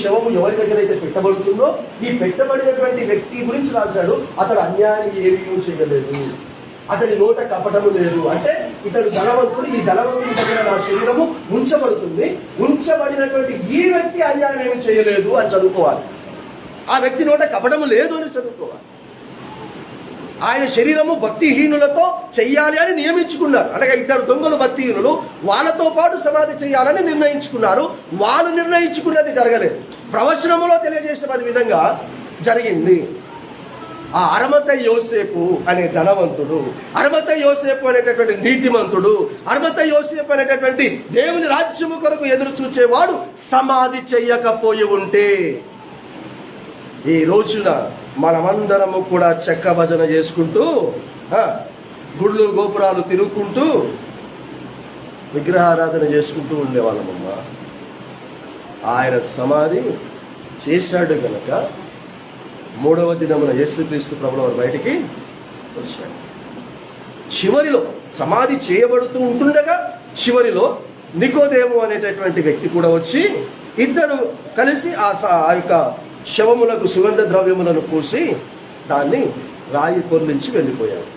శవము ఎవరి దగ్గర అయితే పెట్టబడుతుందో ఈ పెట్టబడినటువంటి వ్యక్తి గురించి రాశాడు. అతడు అన్యాయాన్ని ఏమీ చేయలేదు, అతని నోట కపటము లేదు. అంటే ఇతడు ధనవంతుడు, ఈ ధనవంతుడి దగ్గర నా శరీరము ఉంచబడుతుంది, ఉంచబడినటువంటి ఈ వ్యక్తి అన్యాయం ఏమి చేయలేదు అని చదువుకోవాలి. ఆ వ్యక్తి నోట కపటము లేదు అని చదువుకోవాలి. ఆయన శరీరము భక్తిహీనులతో చెయ్యాలి అని నియమించుకున్నారు. అనగా ఇద్దరు దొంగలు భక్తిహీనులు, వాళ్ళతో పాటు సమాధి చేయాలని నిర్ణయించుకున్నారు. వాళ్ళు నిర్ణయించుకున్నది జరగలేదు, ప్రవచనములో తెలియజేసిన విధంగా జరిగింది. ఆ అరమతై యోసేపు అనే ధనవంతుడు, అరమతై యోసేపు అనేటటువంటి నీతిమంతుడు, అరమతై యోసేపు అనేటటువంటి దేవుని రాజ్యము కొరకు ఎదురు చూచేవాడు సమాధి చెయ్యకపోయి ఉంటే ఈ రోజున మనమందరము కూడా చెక్క భజన చేసుకుంటూ గుళ్ళు గోపురాలు తిరుగుకుంటూ విగ్రహారాధన చేసుకుంటూ ఉండేవాళ్ళమమ్మా. ఆయన సమాధి చేశాడు గనక మూడవ దినమున యేసుక్రీస్తు ప్రభువు వారు బయటికి వచ్చాడు. చివరిలో సమాధి చేయబడుతూ ఉంటుండగా చివరిలో నికోదేము అనేటటువంటి వ్యక్తి కూడా వచ్చి ఇద్దరు కలిసి ఆ యొక్క శవములకు సుగంధ ద్రవ్యములను పూసి దాన్ని రాయి పొర్లించి వెళ్ళిపోయారు.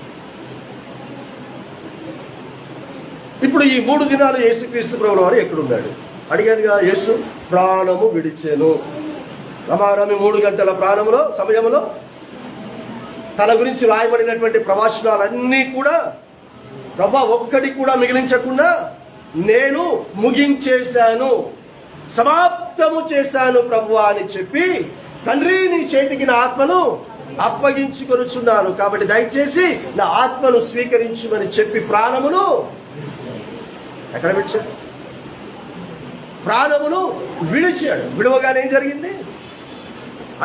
ఇప్పుడు ఈ 3 దినాలు యేసుక్రీస్తు ప్రభువు వారు ఎక్కడున్నాడు అడిగానుగా. యేసు ప్రాణము విడిచెను. రమారమి 3 గంటల సమయంలో తన గురించి రాయబడినటువంటి ప్రవచనాలన్నీ కూడా ప్రభా ఒక్కడి కూడా మిగిలించకుండా నేను ముగించేశాను, సమాప్తము చేశాను ప్రభువా అని చెప్పి, తండ్రి నీ చేతికి నా ఆత్మను అప్పగించుకొనుచున్నాను, కాబట్టి దయచేసి నా ఆత్మను స్వీకరించుమని చెప్పి ప్రాణమును ఎక్కడ విడిచాడు? ప్రాణమును విడిచాడు. విడవగానే ఏం జరిగింది?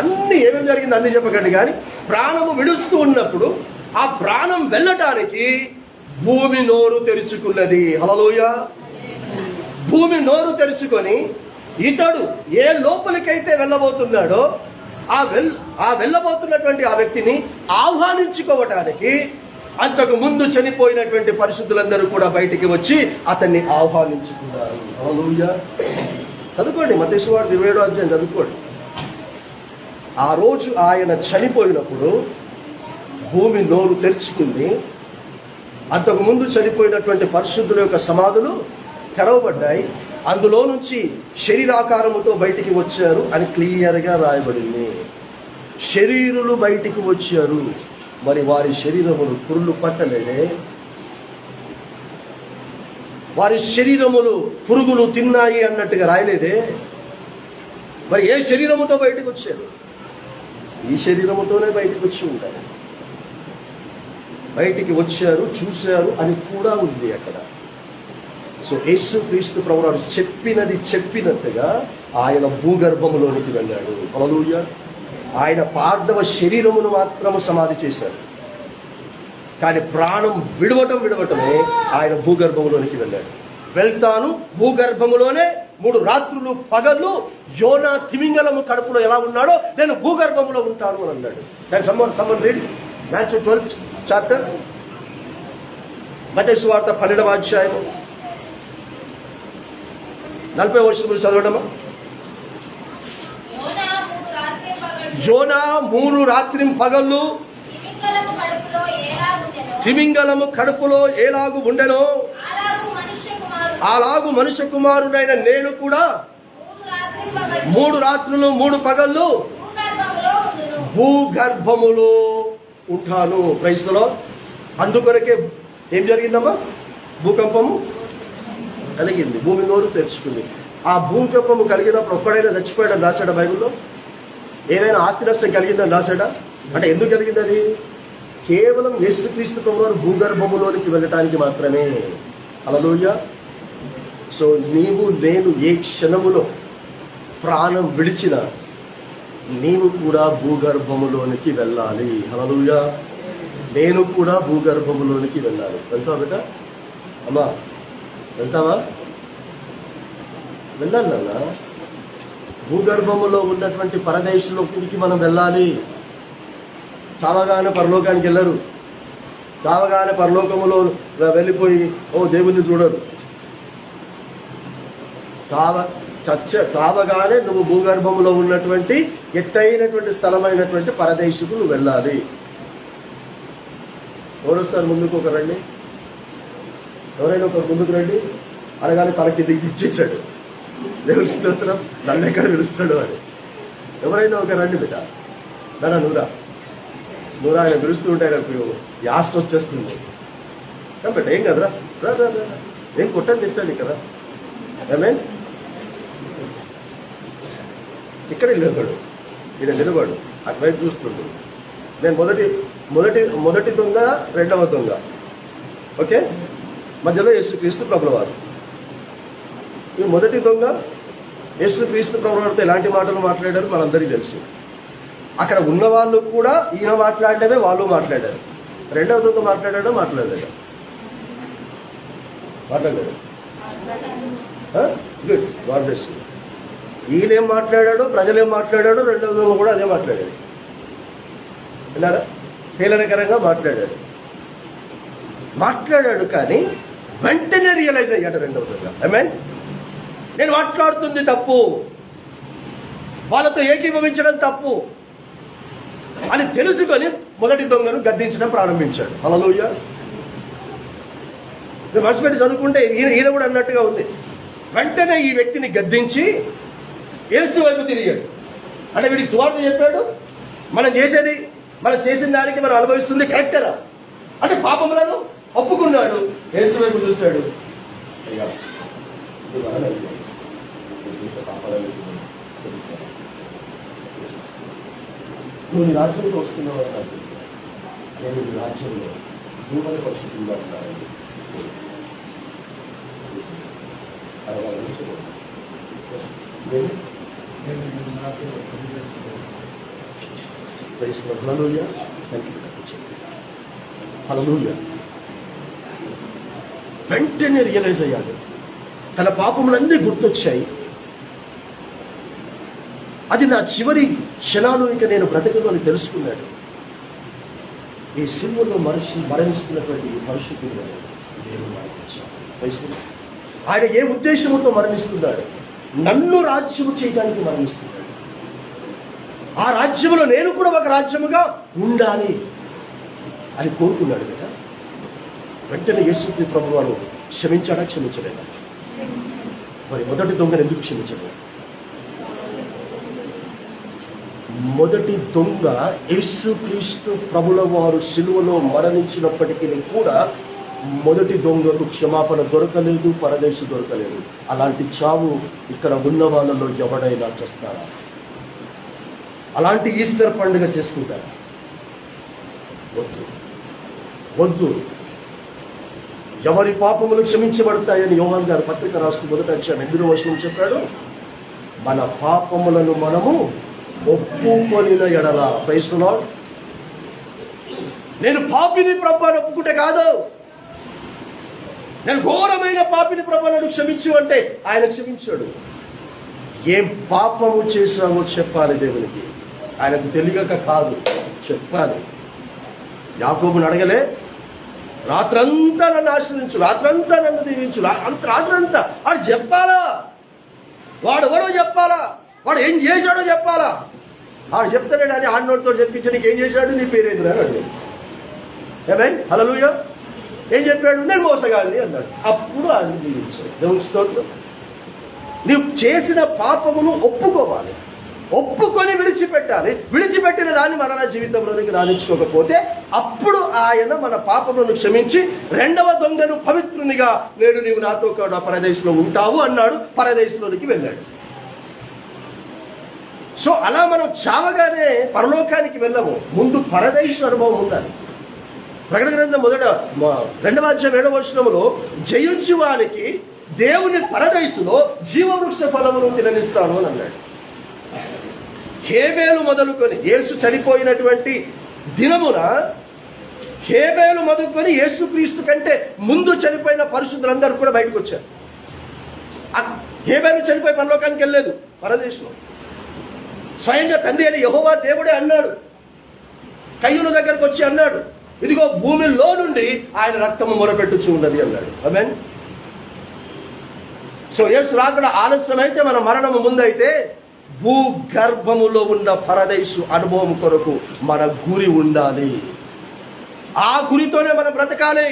అన్ని ఏమేమి జరిగింది అన్ని చెప్పకండి, కానీ ప్రాణము విడుస్తూ ఉన్నప్పుడు ఆ ప్రాణం వెళ్ళటానికి భూమి నోరు తెరుచుకున్నది. హల్లెలూయా. భూమి నోరు తెరుచుకొని ఇతడు ఏ లోపలికైతే వెళ్ళబోతున్నాడో ఆ వెళ్ళబోతున్నటువంటి ఆ వ్యక్తిని ఆహ్వానించుకోవటానికి అంతకు ముందు చనిపోయినటువంటి పరిశుద్ధులందరూ కూడా బయటికి వచ్చి అతన్ని ఆహ్వానించుకున్నారు. హల్లెలూయా. చదువుకోండి, మత్తయి సువార్త 27వ అధ్యాయం చదువుకోండి. ఆ రోజు ఆయన చనిపోయినప్పుడు భూమి నోరు తెరుచుకుంది. అంతకు ముందు చనిపోయినటువంటి పరిశుద్ధుల యొక్క సమాధులు తెరవబడ్డాయి. అందులో నుంచి శరీరాకారముతో బయటికి వచ్చారు అని క్లియర్గా రాయబడింది. శరీరులు బయటికి వచ్చారు, మరి వారి శరీరములు పురులు పట్టలేదే? వారి శరీరములు పురుగులు తిన్నాయి అన్నట్టుగా రాయలేదే? మరి ఏ శరీరముతో బయటకు వచ్చారు? ఈ శరీరముతోనే బయటకు వచ్చి ఉంటారు. బయటికి వచ్చారు, చూశారు అని కూడా ఉంది అక్కడ. సో యేసుక్రీస్తు ప్రభువు చెప్పినది చెప్పినట్టుగా ఆయన భూగర్భములోనికి వెళ్ళాడు. హల్లెలూయా. ఆయన పార్థవ శరీరమును మాత్రము సమాధి చేశారు, కానీ ప్రాణం విడవటమే ఆయన భూగర్భములోనికి వెళ్ళాడు. వెళ్తాను భూగర్భములోనే 3 రాత్రులు పగళ్ళు యోనా తిమింగలము కడుపులో ఎలా ఉన్నాడో నేను భూగర్భములో ఉంటాను అని అన్నాడు. Someone read Matthew 12th chapter, మత్తయి సువార్త 12వ అధ్యాయం 40వ వచనం చదవడమా. యోనా 3 రాత్రి పగళ్ళు తిమింగలము కడుపులో ఎలాగు ఉండెనో అలాగు మనుష్య కుమారుడైన నేను కూడా 3 రాత్రులు 3 పగళ్ళు భూగర్భములో ఉంటాను. క్రైస్తలో అందుకొరకే ఏం జరిగిందమ్మా? భూకంపము కలిగింది, భూమి నోరు తెరుచుకుంది. ఆ భూకంపము కలిగినప్పుడు ఒక్కడైనా చచ్చిపోయాడని రాశాడా బైబిల్లో? ఏదైనా ఆస్తి నష్టం కలిగిందని రాశాడా? అంటే ఎందుకు కలిగింది అది? కేవలం యేసుక్రీస్తు ప్రభువు భూగర్భములోనికి వెళ్ళటానికి మాత్రమే. హల్లెలూయా. సో నీవు నేను ఏ క్షణములో ప్రాణం విడిచిన నీవు కూడా భూగర్భములోనికి వెళ్ళాలి. హల్లెలూయా. నేను కూడా భూగర్భములోనికి వెళ్ళాలి. వెళ్తావా బిడ్డ? అమ్మా వెళ్తావా? వెళ్ళాలి నాన్న. భూగర్భములో ఉన్నటువంటి పరదేశంలోకి మనం వెళ్ళాలి. చావగానే పరలోకానికి వెళ్ళరు. చావగానే పరలోకములో వెళ్ళిపోయి దేవుణ్ణి చూడరు. చావగానే నువ్వు భూగర్భంలో ఉన్నటువంటి ఎత్తైనటువంటి స్థలమైనటువంటి పరదేశకు నువ్వు వెళ్ళాలి. ఎవరొస్తారు ముందుకు? ఒక రండి. ఎవరైనా ఒక ముందుకు రండి అనగానే తల కిందికి ఇచ్చేసాడు. దేవుని స్తోత్రం. నన్ను ఎక్కడ పిలుస్తాడు అని. ఎవరైనా ఒక రండి బిడ్డ, నాన్న నువ్వురా ఆయన పిలుస్తూ ఉంటే నాకు యాస్త వచ్చేస్తుంది. కాబట్టి ఏం కదరా, ఏం కొట్టని తిట్టాడు కదా. ఏమే ఇక్కడ నిలబడు, ఈయన నిలబడు, అటువైపు చూస్తుండు. నేను మొదటి దొంగ, రెండవ దొంగ. ఓకే, మధ్యలో యేసుక్రీస్తు ప్రభుల వారు. ఈ మొదటి దొంగ యేసుక్రీస్తు ప్రభుల వారితో ఎలాంటి మాటలు మాట్లాడారు మనందరికీ తెలుసు. అక్కడ ఉన్న వాళ్ళు కూడా ఈయన మాట్లాడమే వాళ్ళు మాట్లాడారు. రెండవ దొంగ మాట్లాడాడో మాట్లాడలేదా? మాట్లాడలేదు. Good, God bless you. ఈయనేం మాట్లాడాడో, ప్రజలేం మాట్లాడాడో, రెండవ దొంగ కూడా అదే మాట్లాడాడు. విన్నారా? హేళనకరంగా మాట్లాడాడు కానీ వెంటనే రియలైజ్ అయ్యాడు రెండవ దొంగ. ఐ నేను మాట్లాడుతుంది తప్పు, వాళ్ళతో ఏకీభవించడం తప్పు అని తెలుసుకొని మొదటి దొంగను గద్దించడం ప్రారంభించాడు. హల్లెలూయా. మనసు పెట్టి చదువుకుంటే ఈయన కూడా అన్నట్టుగా ఉంది. వెంటనే ఈ వ్యక్తిని గద్దించి యేసు వైపు తిరిగాడు. అంటే వీడికి సువార్త చెప్పాడు, మనం చేసిన దానికి మనం అనుభవిస్తుంది కరెక్టరా అంటే పాపములను ఒప్పుకున్నాడు. యేసు వైపు చూశాడు. అయ్యా నువ్వు నీ రాజ్యంలో వస్తున్నావు అని నాకు తెలుసు. నేను నీ రాజ్యంలో దూమల పరిశుద్ధంగా ఉంటానని వెంటనే రియలైజ్ అయ్యాడు. తన పాపములన్నీ గుర్తొచ్చాయి. అది నా చివరి క్షణాలు, ఇక నేను బ్రతకను అని తెలుసుకున్నాడు. ఈ సిలువలో మరణిస్తున్నటువంటి పరిశుద్ధుడు ఆయన ఏ ఉద్దేశంతో మరణిస్తున్నాడు? నన్ను రాజ్యము చేయడానికి మరణిస్తున్నాడు. ఆ రాజ్యములో నేను కూడా ఒక రాజ్యముగా ఉండాలి అని కోరుకున్నాడు కదా. వెంటనే యేసు ప్రభువు వారు క్షమించలేదా? మరి మొదటి దొంగను ఎందుకు క్షమించలేదు? మొదటి దొంగ యేసుక్రీస్తు ప్రభుల వారు సిలువలో మరణించినప్పటికీ కూడా మొదటి దొంగకు క్షమాపణ దొరకలేదు, పరదేశు దొరకలేదు. అలాంటి చావు ఇక్కడ ఉన్న వాళ్ళలో ఎవడైనా చేస్తారా? అలాంటి ఈస్టర్ పండుగ చేసుకుంటారా? వద్దు. ఎవరి పాపములు క్షమించబడతాయని యోహాను గారు పత్రిక రాస్తూ మొదటి అధ్యాయం 8వ వచనం చెప్పాడు. మన పాపములను మనము ఒప్పుకొనిన ఎడల, ప్రైజ్ ది లార్డ్. నేను పాపిని ప్రభువుని ఒప్పుకుంటే కాదు, నేను ఘోరమైన పాపిని ప్రభువును క్షమించు అంటే ఆయన క్షమించాడు. ఏం పాపము చేశామో చెప్పాలి దేవునికి. ఆయనకు తెలియక కాదు, చెప్పాలి. యాకోబుని అడగలే, రాత్రంతా నన్ను ఆశ్రయించు, రాత్రంతా నన్ను దీవించు, రాత్రంతా వాడు చెప్పాలా? వాడు ఎవడో చెప్పాలా? వాడు ఏం చేశాడో చెప్పాలా? వాడు చెప్తానే కానీ ఆడినోడితో చెప్పించి నీకు ఏం చేశాడు, నీ పేరేంద్ర అని. ఏమైంది? హల్లెలూయా. ఏం చెప్పాడు? నేను మోసగాడిని అన్నాడు. అప్పుడు ఆయన దీవించాడు. దేవుని స్తోత్రం. నీవు చేసిన పాపమును ఒప్పుకోవాలి, ఒప్పుకొని విడిచిపెట్టాలి. విడిచిపెట్టిన దాన్ని మన జీవితంలోనికి రాణించుకోకపోతే అప్పుడు ఆయన మన పాపములను క్షమించి రెండవ దొంగను పవిత్రునిగా, నేడు నీవు నాతో కూడా పరదేశంలో ఉంటావు అన్నాడు. పరదేశంలోనికి వెళ్ళాడు. సో అలా మనం చావగానే పరలోకానికి వెళ్ళము, ముందు పరదేశ అనుభవం ఉండాలి. ప్రకటన గ్రంథం 2వ అధ్యాయం 7వ వచనములో జయించు వారికి దేవుని పరదేశులో జీవవృక్ష ఫలమును తిననిస్తాను అని అన్నాడు. హేబేలు మొదలుకొని యేసు చనిపోయినటువంటి దినమున హేబేలు మొదలుకొని యేసుక్రీస్తు కంటే ముందు చనిపోయిన పరిశుద్ధులందరూ కూడా బయటకు వచ్చారు. హేబేలు చనిపోయి పరలోకానికి వెళ్ళలేదు, పరదేశంలో. స్వయంగా తండ్రి అని యెహోవా దేవుడే అన్నాడు. కయ్యూను దగ్గరకు వచ్చి అన్నాడు, ఇదిగో భూమిలో నుండి ఆయన రక్తము మొరపెట్టుచు ఉన్నది అన్నాడు. ఆమేన్. సో యేసు రాకడ ఆలస్యమైతే, మన మరణము ముందైతే, భూగర్భములో ఉన్న పరదేశు అనుభవం కొరకు మన గురి ఉండాలి. ఆ గురితోనే మనం బ్రతకాలి.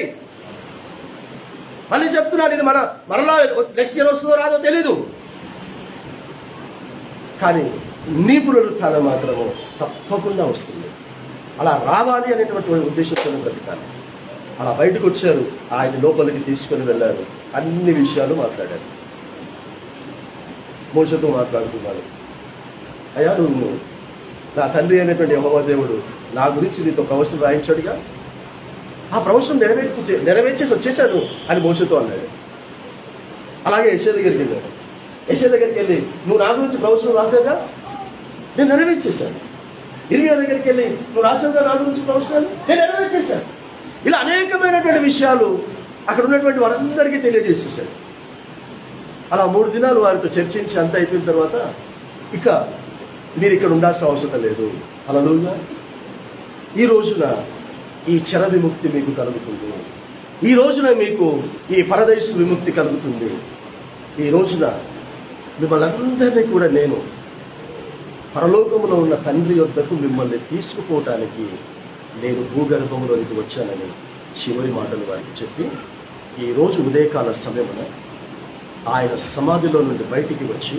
మళ్ళీ చెప్తున్నాడు, ఇది మరలా నెక్స్ట్ ఇయర్ వస్తుందో రాదో తెలీదు, కానీ నీ పునరుత్థానం మాత్రము తప్పకుండా వస్తుంది. అలా రావాలి అనేటువంటి ఉద్దేశంతో బ్రతికాలి. అలా బయటకు వచ్చారు, ఆయన లోపలికి తీసుకొని వెళ్ళారు, అన్ని విషయాలు మాట్లాడారు. మోషతో మాట్లాడుతున్నాడు, అయ్యా నువ్వు నా తండ్రి అయినటువంటి యెహోవా దేవుడు నా గురించి నీతో ప్రవచనం రాయించాడుగా, ఆ ప్రవచనం నెరవేర్చేసి వచ్చేసాను అని మోషతో అన్నాడు. అలాగే యెషయా దగ్గరికి వెళ్ళాడు. యెషయా దగ్గరికి వెళ్ళి నువ్వు నా గురించి ప్రవచనం రాసావుగా, నేను నెరవేర్చేశాను. ఇర్మియా దగ్గరికి వెళ్ళి నువ్వు రాసావుగా నా గురించి ప్రవచనాలు, నేను నెరవేర్చేశాను. ఇలా అనేకమైనటువంటి విషయాలు అక్కడ ఉన్నటువంటి వారందరికీ తెలియజేసేసాడు. అలా 3 దినాలు వారితో చర్చించి అంత అయిపోయిన తర్వాత ఇక మీరు ఇక్కడ ఉండాల్సిన అవసరం లేదు. హల్లెలూయా. ఈ రోజున ఈ చెర విముక్తి మీకు కలుగుతుంది. ఈ రోజున మీకు ఈ పరదేశ విముక్తి కలుగుతుంది. ఈ రోజున మిమ్మల్ని అందరినీ కూడా నేను పరలోకములో ఉన్న తండ్రి యొద్దకు మిమ్మల్ని తీసుకుపోవటానికి నేను భూగర్భంలోనికి వచ్చానని చివరి మాటలు వారికి చెప్పి ఈ రోజు ఉదయకాల సమయమున ఆయన సమాధిలో నుండి బయటికి వచ్చి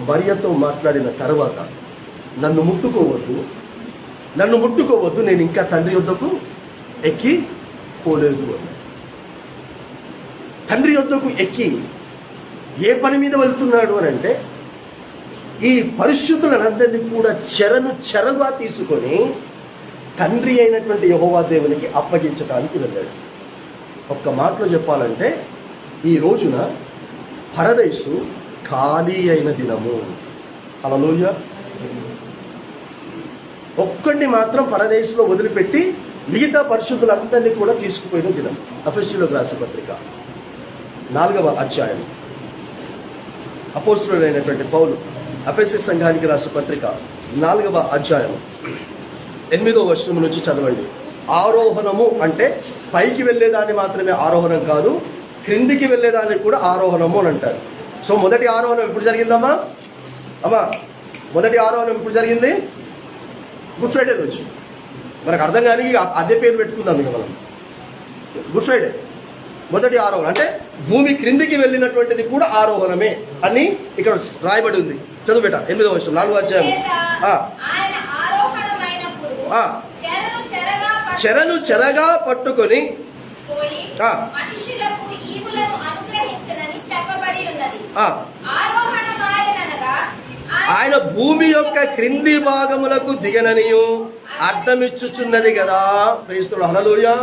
మరియతో మాట్లాడిన తర్వాత నన్ను ముట్టుకోవద్దు, నేను ఇంకా తండ్రి యొద్దకు ఎక్కి పోలేదు అని. తండ్రి యొద్దకు ఎక్కి ఏ పని మీద వెళ్తున్నాడు అని అంటే ఈ పరిశుద్ధులందరినీ కూడా చెరగా తీసుకొని తండ్రి అయినటువంటి యెహోవా దేవునికి అప్పగించడానికి వెళ్ళాడు. ఒక్క మాటలో చెప్పాలంటే ఈ రోజున పరదేశు ఖాళీ అయిన దినము. హల్లెలూయా. ఒక్కడిని మాత్రం పరదేశంలో వదిలిపెట్టి మిగతా పరిశుద్ధులందరినీ కూడా తీసుకుపోయిన దినం. ఎఫెసీయులకు రాసిన పత్రిక 4వ అధ్యాయం. అపోస్తలుడైనటువంటి పౌలు ఎఫెసీ సంఘానికి రాసిన పత్రిక 4వ అధ్యాయం 8వ వచనం నుంచి చదవండి. ఆరోహణము అంటే పైకి వెళ్ళేదాన్ని మాత్రమే ఆరోహణం కాదు, క్రిందికి వెళ్ళేదానికి కూడా ఆరోహణము అని అంటారు. సో మొదటి ఆరోహణం ఎప్పుడు జరిగిందమ్మా? మొదటి ఆరోహణం ఎప్పుడు జరిగింది? గుడ్ ఫ్రైడే రోజు. మనకు అర్థం కానీ అదే పేరు పెట్టుకుందాం ఇక మనం. గుడ్ ఫ్రైడే మొదటి ఆరోహణ అంటే భూమి క్రిందికి వెళ్ళినటువంటిది కూడా ఆరోహణమే అని ఇక్కడ రాయబడి ఉంది. చదువు బేట 8వ వచనం 4వ అధ్యాయం. చెరను చెరగా పట్టుకొని ఆయన భూమి యొక్క క్రింది భాగములకు దిగననియు అర్థమిచ్చుచున్నది కదా. క్రీస్తుడు హల్లెలూయా.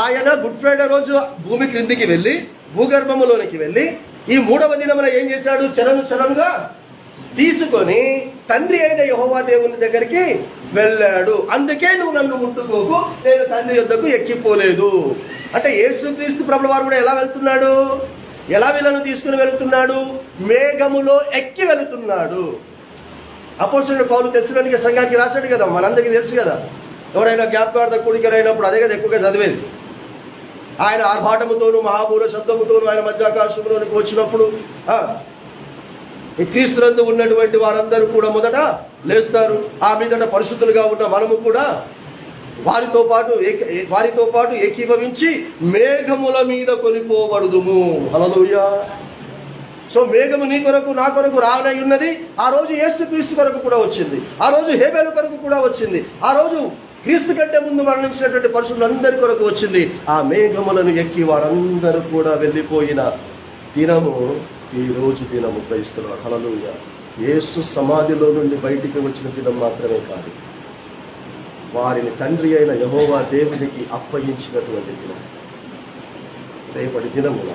ఆయన గుడ్ ఫ్రైడే రోజు భూమి క్రిందికి వెళ్ళి భూగర్భములోనికి వెళ్ళి ఈ 3వ దినమున ఏం చేశాడు? చెరనుగా తీసుకొని తండ్రి అయిన యెహోవా దేవుని దగ్గరికి వెళ్ళాడు. అందుకే నువ్వు నన్ను ముట్టుకోకు, నేను తండ్రి యొద్దకు ఎక్కిపోలేదు అంటే యేసుక్రీస్తు ప్రభుల వారు కూడా ఎలా వెళ్తున్నాడు? ఎలా వీళ్ళను తీసుకుని వెళుతున్నాడు? మేఘములో ఎక్కి వెళుతున్నాడు. అపోస్తలుడు పౌలు తెస్సలోనికే సంఘానికి రాశాడు కదా, మనందరికీ తెలుసు కదా. ఎవరైనా జ్ఞాపకార్థ కూడికలు అయినప్పుడు అదే కదా ఎక్కువగా చదివేది. ఆయన ఆర్భాటముతోనూ మహాపూర శబ్దముతోనూ ఆయన మధ్యాకాశంలోనికి వచ్చినప్పుడు ఈ క్రీస్తునందు ఉన్నటువంటి వారందరూ కూడా మొదట లేస్తారు. ఆ మీదట పరిశుద్ధులుగా ఉన్న మనము కూడా వారితో పాటు ఏకీభవించి మేఘముల మీద కొనిపోబడుదుము. హల్లెలూయా. సో మేఘము నీ కొరకు నా కొరకు రానై ఉన్నది. ఆ రోజు యేసుక్రీస్తు కొరకు కూడా వచ్చింది, ఆ రోజు హేబేలు కొరకు కూడా వచ్చింది, ఆ రోజు క్రీస్తు కంటే ముందు మరణించినటువంటి పరిశుద్ధులందరి కొరకు వచ్చింది. ఆ మేఘములను ఎక్కి వారందరూ కూడా వెళ్ళిపోయిన దినము ఈ రోజు దినము. క్రైస్తవులు హల్లెలూయా. యేసు సమాధిలో నుండి బయటికి వచ్చిన దినం మాత్రమే కాదు, వారిని తండ్రి అయిన యెహోవా దేవునికి అప్పగించినటువంటి దినం. రేపటి దినమున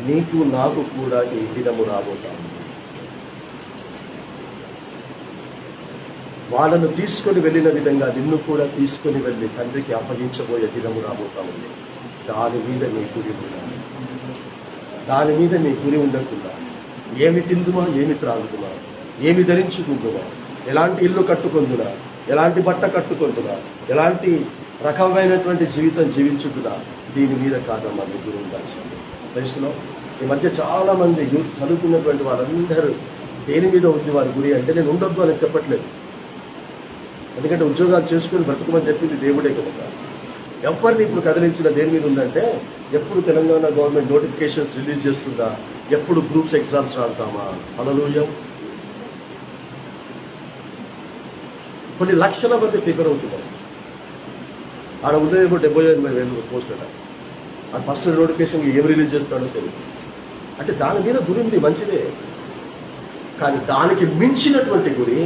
నీకు నాకు కూడా ఈ దినము రాబోతాము. వాళ్ళను తీసుకొని వెళ్ళిన విధంగా నిన్ను కూడా తీసుకొని వెళ్ళి తండ్రికి అప్పగించబోయే దినము రాబోతామండి. దాని మీద నీ గురి ఉండాలి. దాని మీద నీ గురి ఉండకుండా ఏమి తిందుమా, ఏమి త్రాగుదుమా, ఏమి ధరించుకుందుమా, ఎలాంటి ఇల్లు కట్టుకుందునా, ఎలాంటి బట్ట కట్టుకుందునా, ఎలాంటి రకమైనటువంటి జీవితం జీవించుకున్నా, దీని మీద కాదమ్మా నీ గురి ఉండాల్సింది. వయసులో ఈ మధ్య చాలా మంది యూత్ చదువుకున్నటువంటి వాళ్ళందరూ దేని మీద ఉంది వారి గురి అంటే, నేను ఉండొద్దు అని చెప్పట్లేదు, ఎందుకంటే ఉద్యోగాలు చేసుకుని బ్రతుకమని చెప్పింది దేవుడే కనుక. ఎవరిని ఇప్పుడు కదిలించిన దేని మీద ఉందంటే ఎప్పుడు తెలంగాణ గవర్నమెంట్ నోటిఫికేషన్స్ రిలీజ్ చేస్తుందా, ఎప్పుడు గ్రూప్స్ ఎగ్జామ్స్ రాస్తామా. హల్లెలూయా. కొన్ని లక్షల మంది ప్రిపేర్ అవుతున్నారు. ఆడ ఉదయం 70,000 పోస్ట్ అట. ఆ ఫస్ట్ నోటిఫికేషన్ ఏం రిలీజ్ చేస్తాడో తెలియదు. అంటే దాని మీద గురి ఉంది, మంచిదే. కానీ దానికి మించినటువంటి గురి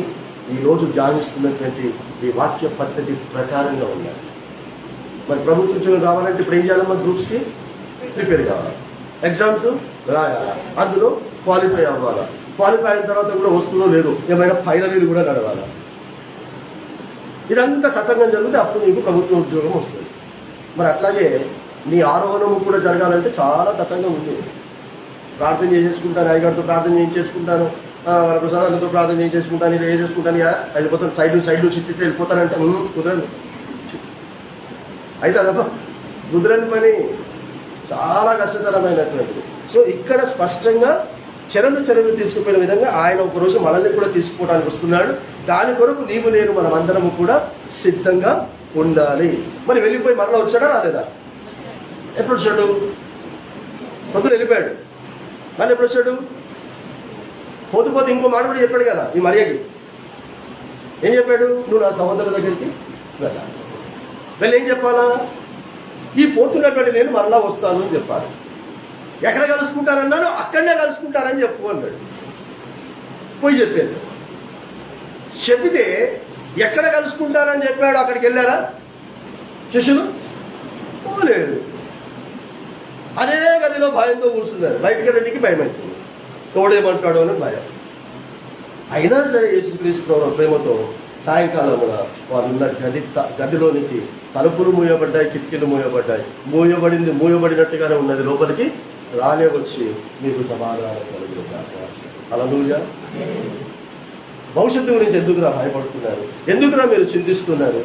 ఈరోజు ధ్యానిస్తున్నటువంటి ఈ వాక్య పద్ధతి ప్రకారంగా ఉన్నారు. మరి ప్రభుత్వ ఉద్యోగం రావాలంటే ఇప్పుడు ఏం చేయాలమ్మా? గ్రూప్స్కి ప్రిపేర్ కావాలి, ఎగ్జామ్స్ రాయాలి, అందులో క్వాలిఫై అవ్వాలా, క్వాలిఫై అయిన తర్వాత కూడా వస్తుందో లేదో ఏమైనా ఫైనల్ కూడా నడవాలా. ఇదంతా తతంగం జరిగితే అప్పుడు నీకు ప్రభుత్వ ఉద్యోగం వస్తుంది. మరి అట్లాగే నీ ఆరోహణము కూడా జరగాలంటే చాలా తతంగం ఉంది. ప్రార్థన చేసేసుకుంటాను, అయ్యగారితో ప్రార్థన చేయించేసుకుంటాను, ప్రసాదాలతో ప్రార్థన చేయించేసుకుంటాను, ఇది వేసేసుకుంటాను, వెళ్ళిపోతాను, సైడ్ చిట్టితే వెళ్ళిపోతానంటే కుదరదు. అయితే అదొక కుదరని పని, చాలా కష్టతరమైనటువంటిది. సో ఇక్కడ స్పష్టంగా చెరలు తీసుకుపోయిన విధంగా ఆయన ఒకరోజు మనల్ని కూడా తీసుకుపోవడానికి వస్తున్నాడు. దాని కొరకు నీవు నేను మనమందరము కూడా సిద్ధంగా ఉండాలి. మరి వెళ్ళిపోయి మరలా వచ్చాడా రాలేదా? ఎప్పుడు వచ్చాడు? పొద్దున వెళ్ళిపోయాడు. మళ్ళీ ఎప్పుడు వచ్చాడు? పోతే ఇంకో మాట కూడా చెప్పాడు కదా ఈ మరియకి. ఏం చెప్పాడు? నువ్వు నా సహోదరుల దగ్గరికి వెళ్ళాలి. వెళ్ళి ఏం చెప్పాలా? ఈ పోతున్నటువంటి నేను మరలా వస్తాను అని చెప్పాలి. ఎక్కడ కలుసుకుంటారన్నాడు? అక్కడనే కలుసుకుంటారని చెప్పు అన్నాడు. పోయి చెప్పాడు. చెప్పితే ఎక్కడ కలుసుకుంటారని చెప్పాడు. అక్కడికి వెళ్ళారా శిష్యులు? పోలేదు. అదే గదిలో భయంతో కూర్చున్నారు. బయటికి వెళ్ళడానికి భయం అవుతుంది. తోడేమంటాడో అని భయం. అయినా సరే యేసుక్రీస్తు ప్రేమతో సాయంకాలం కూడా వాళ్ళున్న గదిలోనికి తలుపులు మూయబడ్డాయి, కిటికీలు మూయబడ్డాయి. మూయబడినట్టుగానే ఉన్నది. లోపలికి రాలే వచ్చి మీకు సమాధానం కలుగుతారు. హల్లెలూయా. భవిష్యత్తు గురించి ఎందుకురా భయపడుతున్నారు? ఎందుకురా మీరు చింతిస్తున్నారు?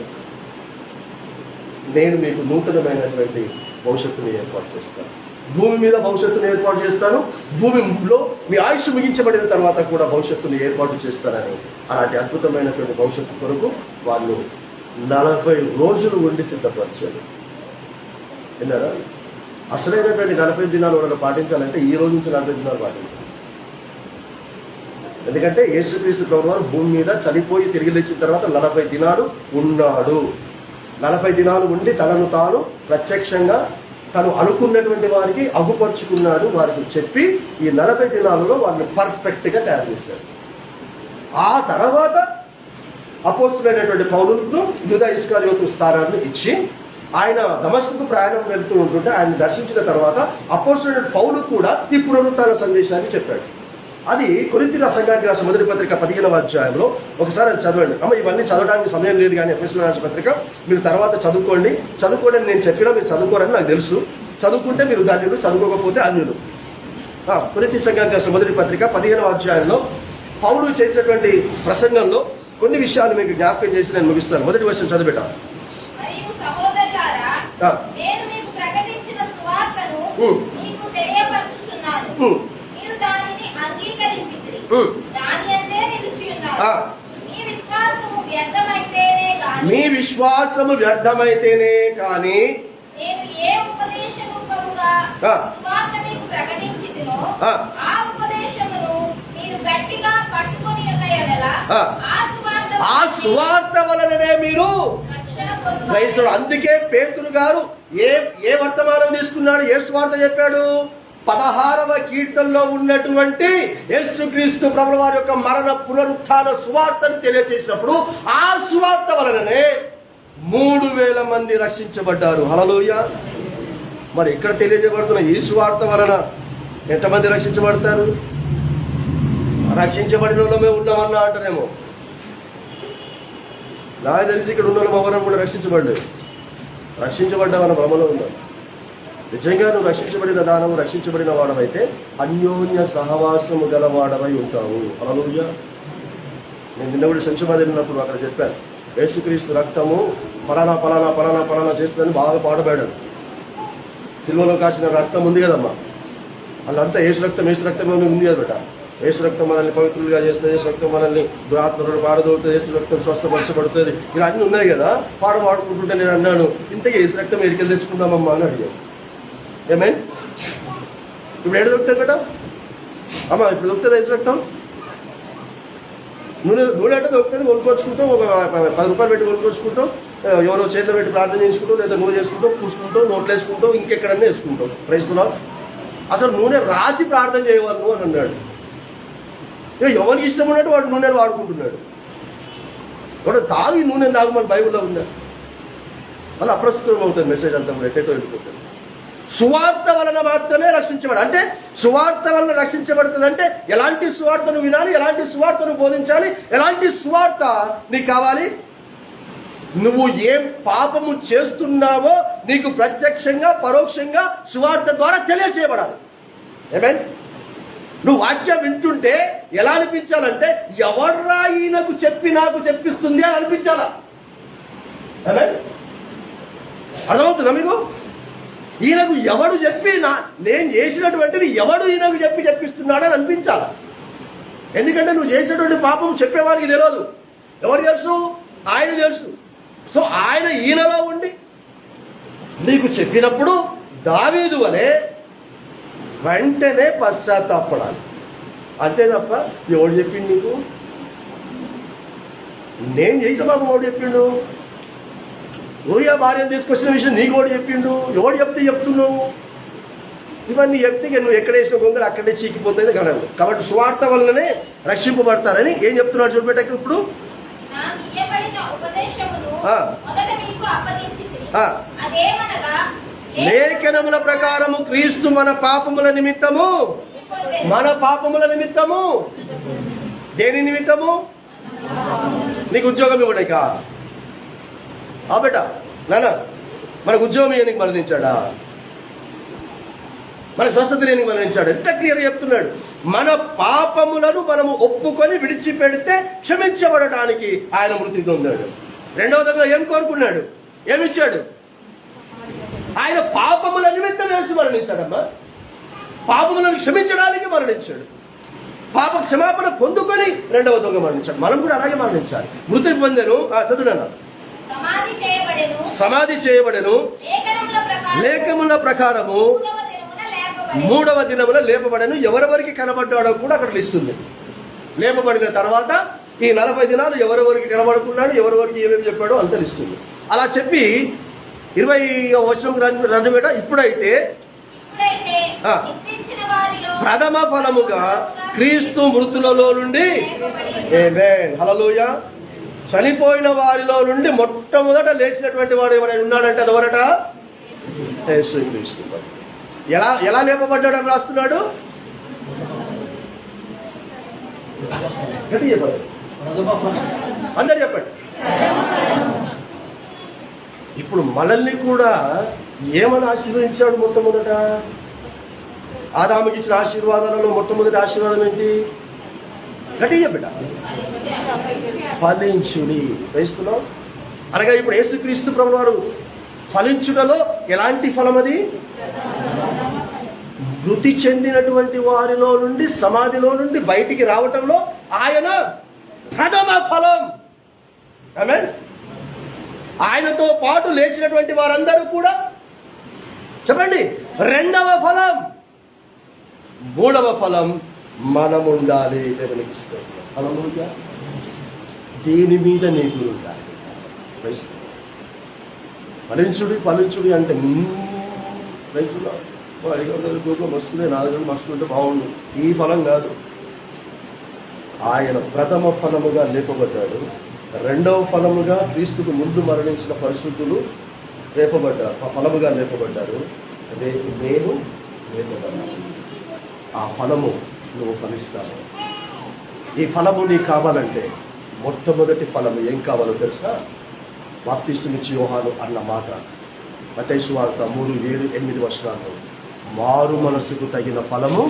నేను మీకు నూతనమైనటువంటి భవిష్యత్తుని ఏర్పాటు చేస్తాను. భూమి మీద భవిష్యత్తుని ఏర్పాటు చేస్తాను. భూమిలో మీ ఆయుష్ ముగించబడిన తర్వాత కూడా భవిష్యత్తుని ఏర్పాటు చేస్తానని అలాంటి అద్భుతమైనటువంటి భవిష్యత్తు కొరకు వాళ్ళు 40 రోజులు ఉండి సిద్ధపరిచారు. విన్నారా? అసలైనటువంటి 40 దినాలు వాళ్ళని పాటించాలంటే ఈ రోజు నుంచి 40 దినాలు పాటించాలి. ఎందుకంటే యేసుక్రీస్తు ప్రభువారు భూమి మీద చనిపోయి తిరిగి లేచిన తర్వాత 40 దినాలు ఉన్నాడు. 40 దినాలు ఉండి తనను తాను ప్రత్యక్షంగా తను అనుకున్నటువంటి వారికి అగుపరుచుకున్నాడు. వారికి చెప్పి ఈ 40 దినాలలో వాళ్ళని పర్ఫెక్ట్ గా తయారు చేశారు. ఆ తర్వాత అపోస్తులైనటువంటి పౌలుకు యూదా ఇస్కరియోతు స్థానాన్ని ఇచ్చి ఆయన దమస్కుకు ప్రయాణం వెళ్తూ ఉంటుంటే ఆయన దర్శించిన తర్వాత అపోస్తులైన పౌలు కూడా ఈ పునరుత్థాన సందేశాన్ని చెప్పాడు. అది కొరింథీ సంఘానికి రాసిన మొదటి పత్రిక 15వ అధ్యాయంలో ఒకసారి అది చదవండి. అమ్మ ఇవన్నీ చదవడానికి సమయం లేదు, కానీ ఎఫెసీయులకు రాసిన పత్రిక మీరు తర్వాత చదువుకోండి అని నేను చెప్పినా మీరు చదువుకోరని నాకు తెలుసు. చదువుకుంటే మీరు దాన్ని, చదువుకోకపోతే అన్యులు. కొరింథీ సంఘానికి రాసిన మొదటి పత్రిక 15వ అధ్యాయంలో పౌలు చేసినటువంటి ప్రసంగంలో కొన్ని విషయాలు మీకు జ్ఞాపకం చేసి నేను ముగిస్తాను. మొదటి వర్షం చదివేట. మీ విశ్వాసము వ్యర్థమైతేనే కానీ నేను ఏ ఉపదేశ రూపముగా మీకు ప్రకటించితినో ఆ ఉపదేశమును మీరు గట్టిగా పట్టుకొని ఉన్న యెడల ఆ సువార్త వలననే మీరు క్రైస్తవుడు. అందుకే పేతురు గారు ఏ వర్తమానం తీసుకున్నాడు? ఏ సువార్త చెప్పాడు? 16వ కీర్తనలో ఉన్నటువంటి యేసుక్రీస్తు ప్రభువు వారి యొక్క మరణ పునరుత్థాన సువార్తను తెలియజేసినప్పుడు ఆ సువార్త వలననే 3000 మంది రక్షించబడ్డారు. హల్లెలూయా. మరి ఇక్కడ తెలియజేయబడుతున్న ఈ సువార్త వలన ఎంతమంది రక్షించబడతారు? రక్షించబడిన వాళ్ళమే ఉన్నామన్నా అంటారేమో. నాకు తెలిసి ఇక్కడ ఉన్న వాళ్ళు ఎవరం కూడా రక్షించబడలేదు. రక్షించబడ్డామన్న భ్రమలో ఉన్నాం. నిజంగా నువ్వు రక్షించబడిన దానము రక్షించబడిన వాడవైతే అన్యోన్య సహవాసము గలవాడవై ఉంటావు. హల్లెలూయా. నేను నిన్న కూడా శంషాబాద్ వెళ్ళినప్పుడు అక్కడ చెప్పాను, యేసుక్రీస్తు రక్తము పలానా పలానా పలానా పలానా చేస్తుందని బాగా పాడబడ్డాడు. సిలువలో కాచిన రక్తం ఉంది కదమ్మా, వాళ్ళంతా ఏసు రక్తం ఉంది కదట. యేసు రక్తం మనల్ని పవిత్రులుగా చేస్తుంది, యేసు రక్తం మనల్ని ఆత్మలను పారదోలుతుంది, యేసు రక్తం స్వస్థపరచబడుతుంది, ఇలా అన్నీ ఉన్నాయి కదా. పాడుకుంటుంటే నేను అన్నాను, ఇంతకీ యేసు రక్తం ఎడికెళ్ళి తెచ్చుకుందామమ్మా అని అడిగాను. ఏమైంది? ఇప్పుడు ఏడు దొరుకుతుంది కదా అమ్మా, ఇప్పుడు దొరుకుతుంది యేసు రక్తం. నూనె అంటే దొరుకుతుంది, కొనుక్కొచ్చుకుంటాం, ఒక 10 రూపాయలు పెట్టి కొనుక్కొచ్చుకుంటాం, ఎవరో చేతిలో పెట్టి ప్రార్థన చేసుకుంటాం, లేదా నూనె చేసుకుంటాం, పూసుకుంటాం, నోట్లు వేసుకుంటాం, ఇంకెక్కడన్నా వేసుకుంటాం. క్రైస్తవులు అసలు నూనె రాసి ప్రార్థన చేయవలను అని అన్నాడు. ఎవరికి ఇష్టం ఉన్నట్టు వాడు నూనెను వాడుకుంటున్నాడు. వాడు తాగి నూనె తాగమని బైబిల్లో ఉన్నాడు. మళ్ళీ అప్రస్తుతం అవుతుంది మెసేజ్ అంతా కూడా ఎట్టేటో వెళ్ళిపోతుంది. సువార్త వలన మాత్రమే రక్షించబడ, అంటే సువార్త వలన రక్షించబడుతుంది. అంటే ఎలాంటి సువార్తను వినాలి, ఎలాంటి సువార్తను బోధించాలి, ఎలాంటి సువార్త నీకు కావాలి? నువ్వు ఏం పాపము చేస్తున్నావో నీకు ప్రత్యక్షంగా పరోక్షంగా సువార్త ద్వారా తెలియచేయబడాలి. ఏమేన్? నువ్వు వాక్యం వింటుంటే ఎలా అనిపించాలంటే, ఎవర్రా ఈయనకు చెప్పి నాకు చెప్పిస్తుంది అని అనిపించాలా? ఏమేన్? అర్థమవుతుందా మీకు? ఈయనకు ఎవడు చెప్పి నేను చేసినటువంటిది ఎవడు ఈయనకు చెప్పిస్తున్నాడని అనిపించాలా? ఎందుకంటే నువ్వు చేసినటువంటి పాపం చెప్పేవారికి తెలియదు. ఎవరు తెలుసు? ఆయన తెలుసు. సో ఆయన ఈయనలో ఉండి నీకు చెప్పినప్పుడు దావీదు వలె వెంటనే పశ్చాత్తాపడాలి. అంతే తప్ప ఎవడు చెప్పిండు నీకు? నేను చేసిన పాపం ఎవడు చెప్పిండు? ఊరియా భార్యను తీసుకొచ్చిన విషయం నీకు ఎవడు చెప్పిండు? ఎవడు చెప్తే చెప్తున్నావు? ఇవన్నీ చెప్తే నువ్వు ఎక్కడ వేసిన గొంగలు అక్కడే చీకిపోతుంది గడవు. కాబట్టి సువార్త వల్లనే రక్షింపబడతారని ఏం చెప్తున్నాడు చూపెట్టాక ఇప్పుడు? లేఖనముల ప్రకారము క్రీస్తు మన పాపముల నిమిత్తము దేని నిమిత్తము? నీకు ఉద్యోగం ఇవ్వడాక బేట నాన్న, మనకు ఉద్యోగం ఇవ్వడానికి మరణించాడా? మన స్వస్థత లేని మరణించాడు. ఎంత క్లియర్ చెప్తున్నాడు. మన పాపములను మనము ఒప్పుకొని విడిచిపెడితే క్షమించబడటానికి ఆయన మృతి పొందాడు. రెండవదిగా ఏం కోరుకున్నాడు? ఏమిచ్చాడు? ఆయన పాపముల నిమిత్తం వేసి మరణించాడమ్మా. పాపములను క్షమించడానికి మరణించాడు. పాప క్షమాపణ పొందుకొని రెండవ దొంగ మరణించాడు. మనం కూడా అలాగే మరణించాలి. మృతి పొందెను, చదువునా, సమాధి చేయబడెను, లేఖముల ప్రకారము 3వ దినమున లేపబడను. ఎవరెవరికి కనబడ్డాడో కూడా అక్కడ లిస్ట్ ఉంది. లేపబడిన తర్వాత ఈ 40 దినాలు ఎవరెవరికి కనబడుకున్నాడు, ఎవరెవరికి ఏమేమి చెప్పాడో అంత లిస్ట్ ఉంది. అలా చెప్పి 20వ వచనం రెండు బేట, ఇప్పుడైతే ప్రథమ ఫలముగా క్రీస్తు మృతులలో నుండి, హల్లెలూయా, చనిపోయిన వారిలో నుండి మొట్టమొదట లేచినటువంటి వాడు ఎవరైనా ఉన్నాడంటే అది ఎవరట? యేసుక్రీస్తు. ఎలా లేపబడ్డాడని రాస్తున్నాడు? చెప్పండి, అందరు చెప్పండి. ఇప్పుడు మనల్ని కూడా ఏమని ఆశీర్వదించాడు? మొట్టమొదట ఆదాముకి ఇచ్చిన ఆశీర్వాదాలలో మొట్టమొదటి ఆశీర్వాదం ఏంటి? గట్టిగా చెప్పట, ఫలించుడి. క్రైస్తులో అనగా ఇప్పుడు యేసుక్రీస్తు ప్రభువు వారు ఫలించుటలో ఎలాంటి ఫలం? అది మృతి చెందినటువంటి వారిలో నుండి, సమాధిలో నుండి బయటికి రావటంలో ఆయన ప్రథమ ఫలం. ఆమేన్. ఆయనతో పాటు లేచినటువంటి వారందరూ కూడా చెప్పండి రెండవ ఫలం. 3వ ఫలం మనముండాలి. దేవునికి స్తోత్రం. హల్లెలూయా. దీని మీద నీకు ఉండాలి. ఫలించుడి అంటే రైతులు 500 రూపాయలు వస్తుంది, 400 వస్తుంటే బాగుండు. ఈ ఫలం కాదు. ఆయన ప్రథమ ఫలముగా లేపబడ్డాడు. రెండవ ఫలముగా క్రీస్తుకు ముందు మరణించిన పరిశుద్ధులు ఫలముగా లేపబడ్డారు. అదే నేను లేపబడ్డాను. ఆ ఫలము నువ్వు ఫలిస్తావు. ఈ ఫలము నీకు కావాలంటే మొట్టమొదటి ఫలము ఏం కావాలో తెలుసా? బాప్తిస్మమిచ్చి యోహాను అన్న మాట మత్తయి సువార్త 3:7-8 వచనాలు. మారు మనసుకు తగిన ఫలము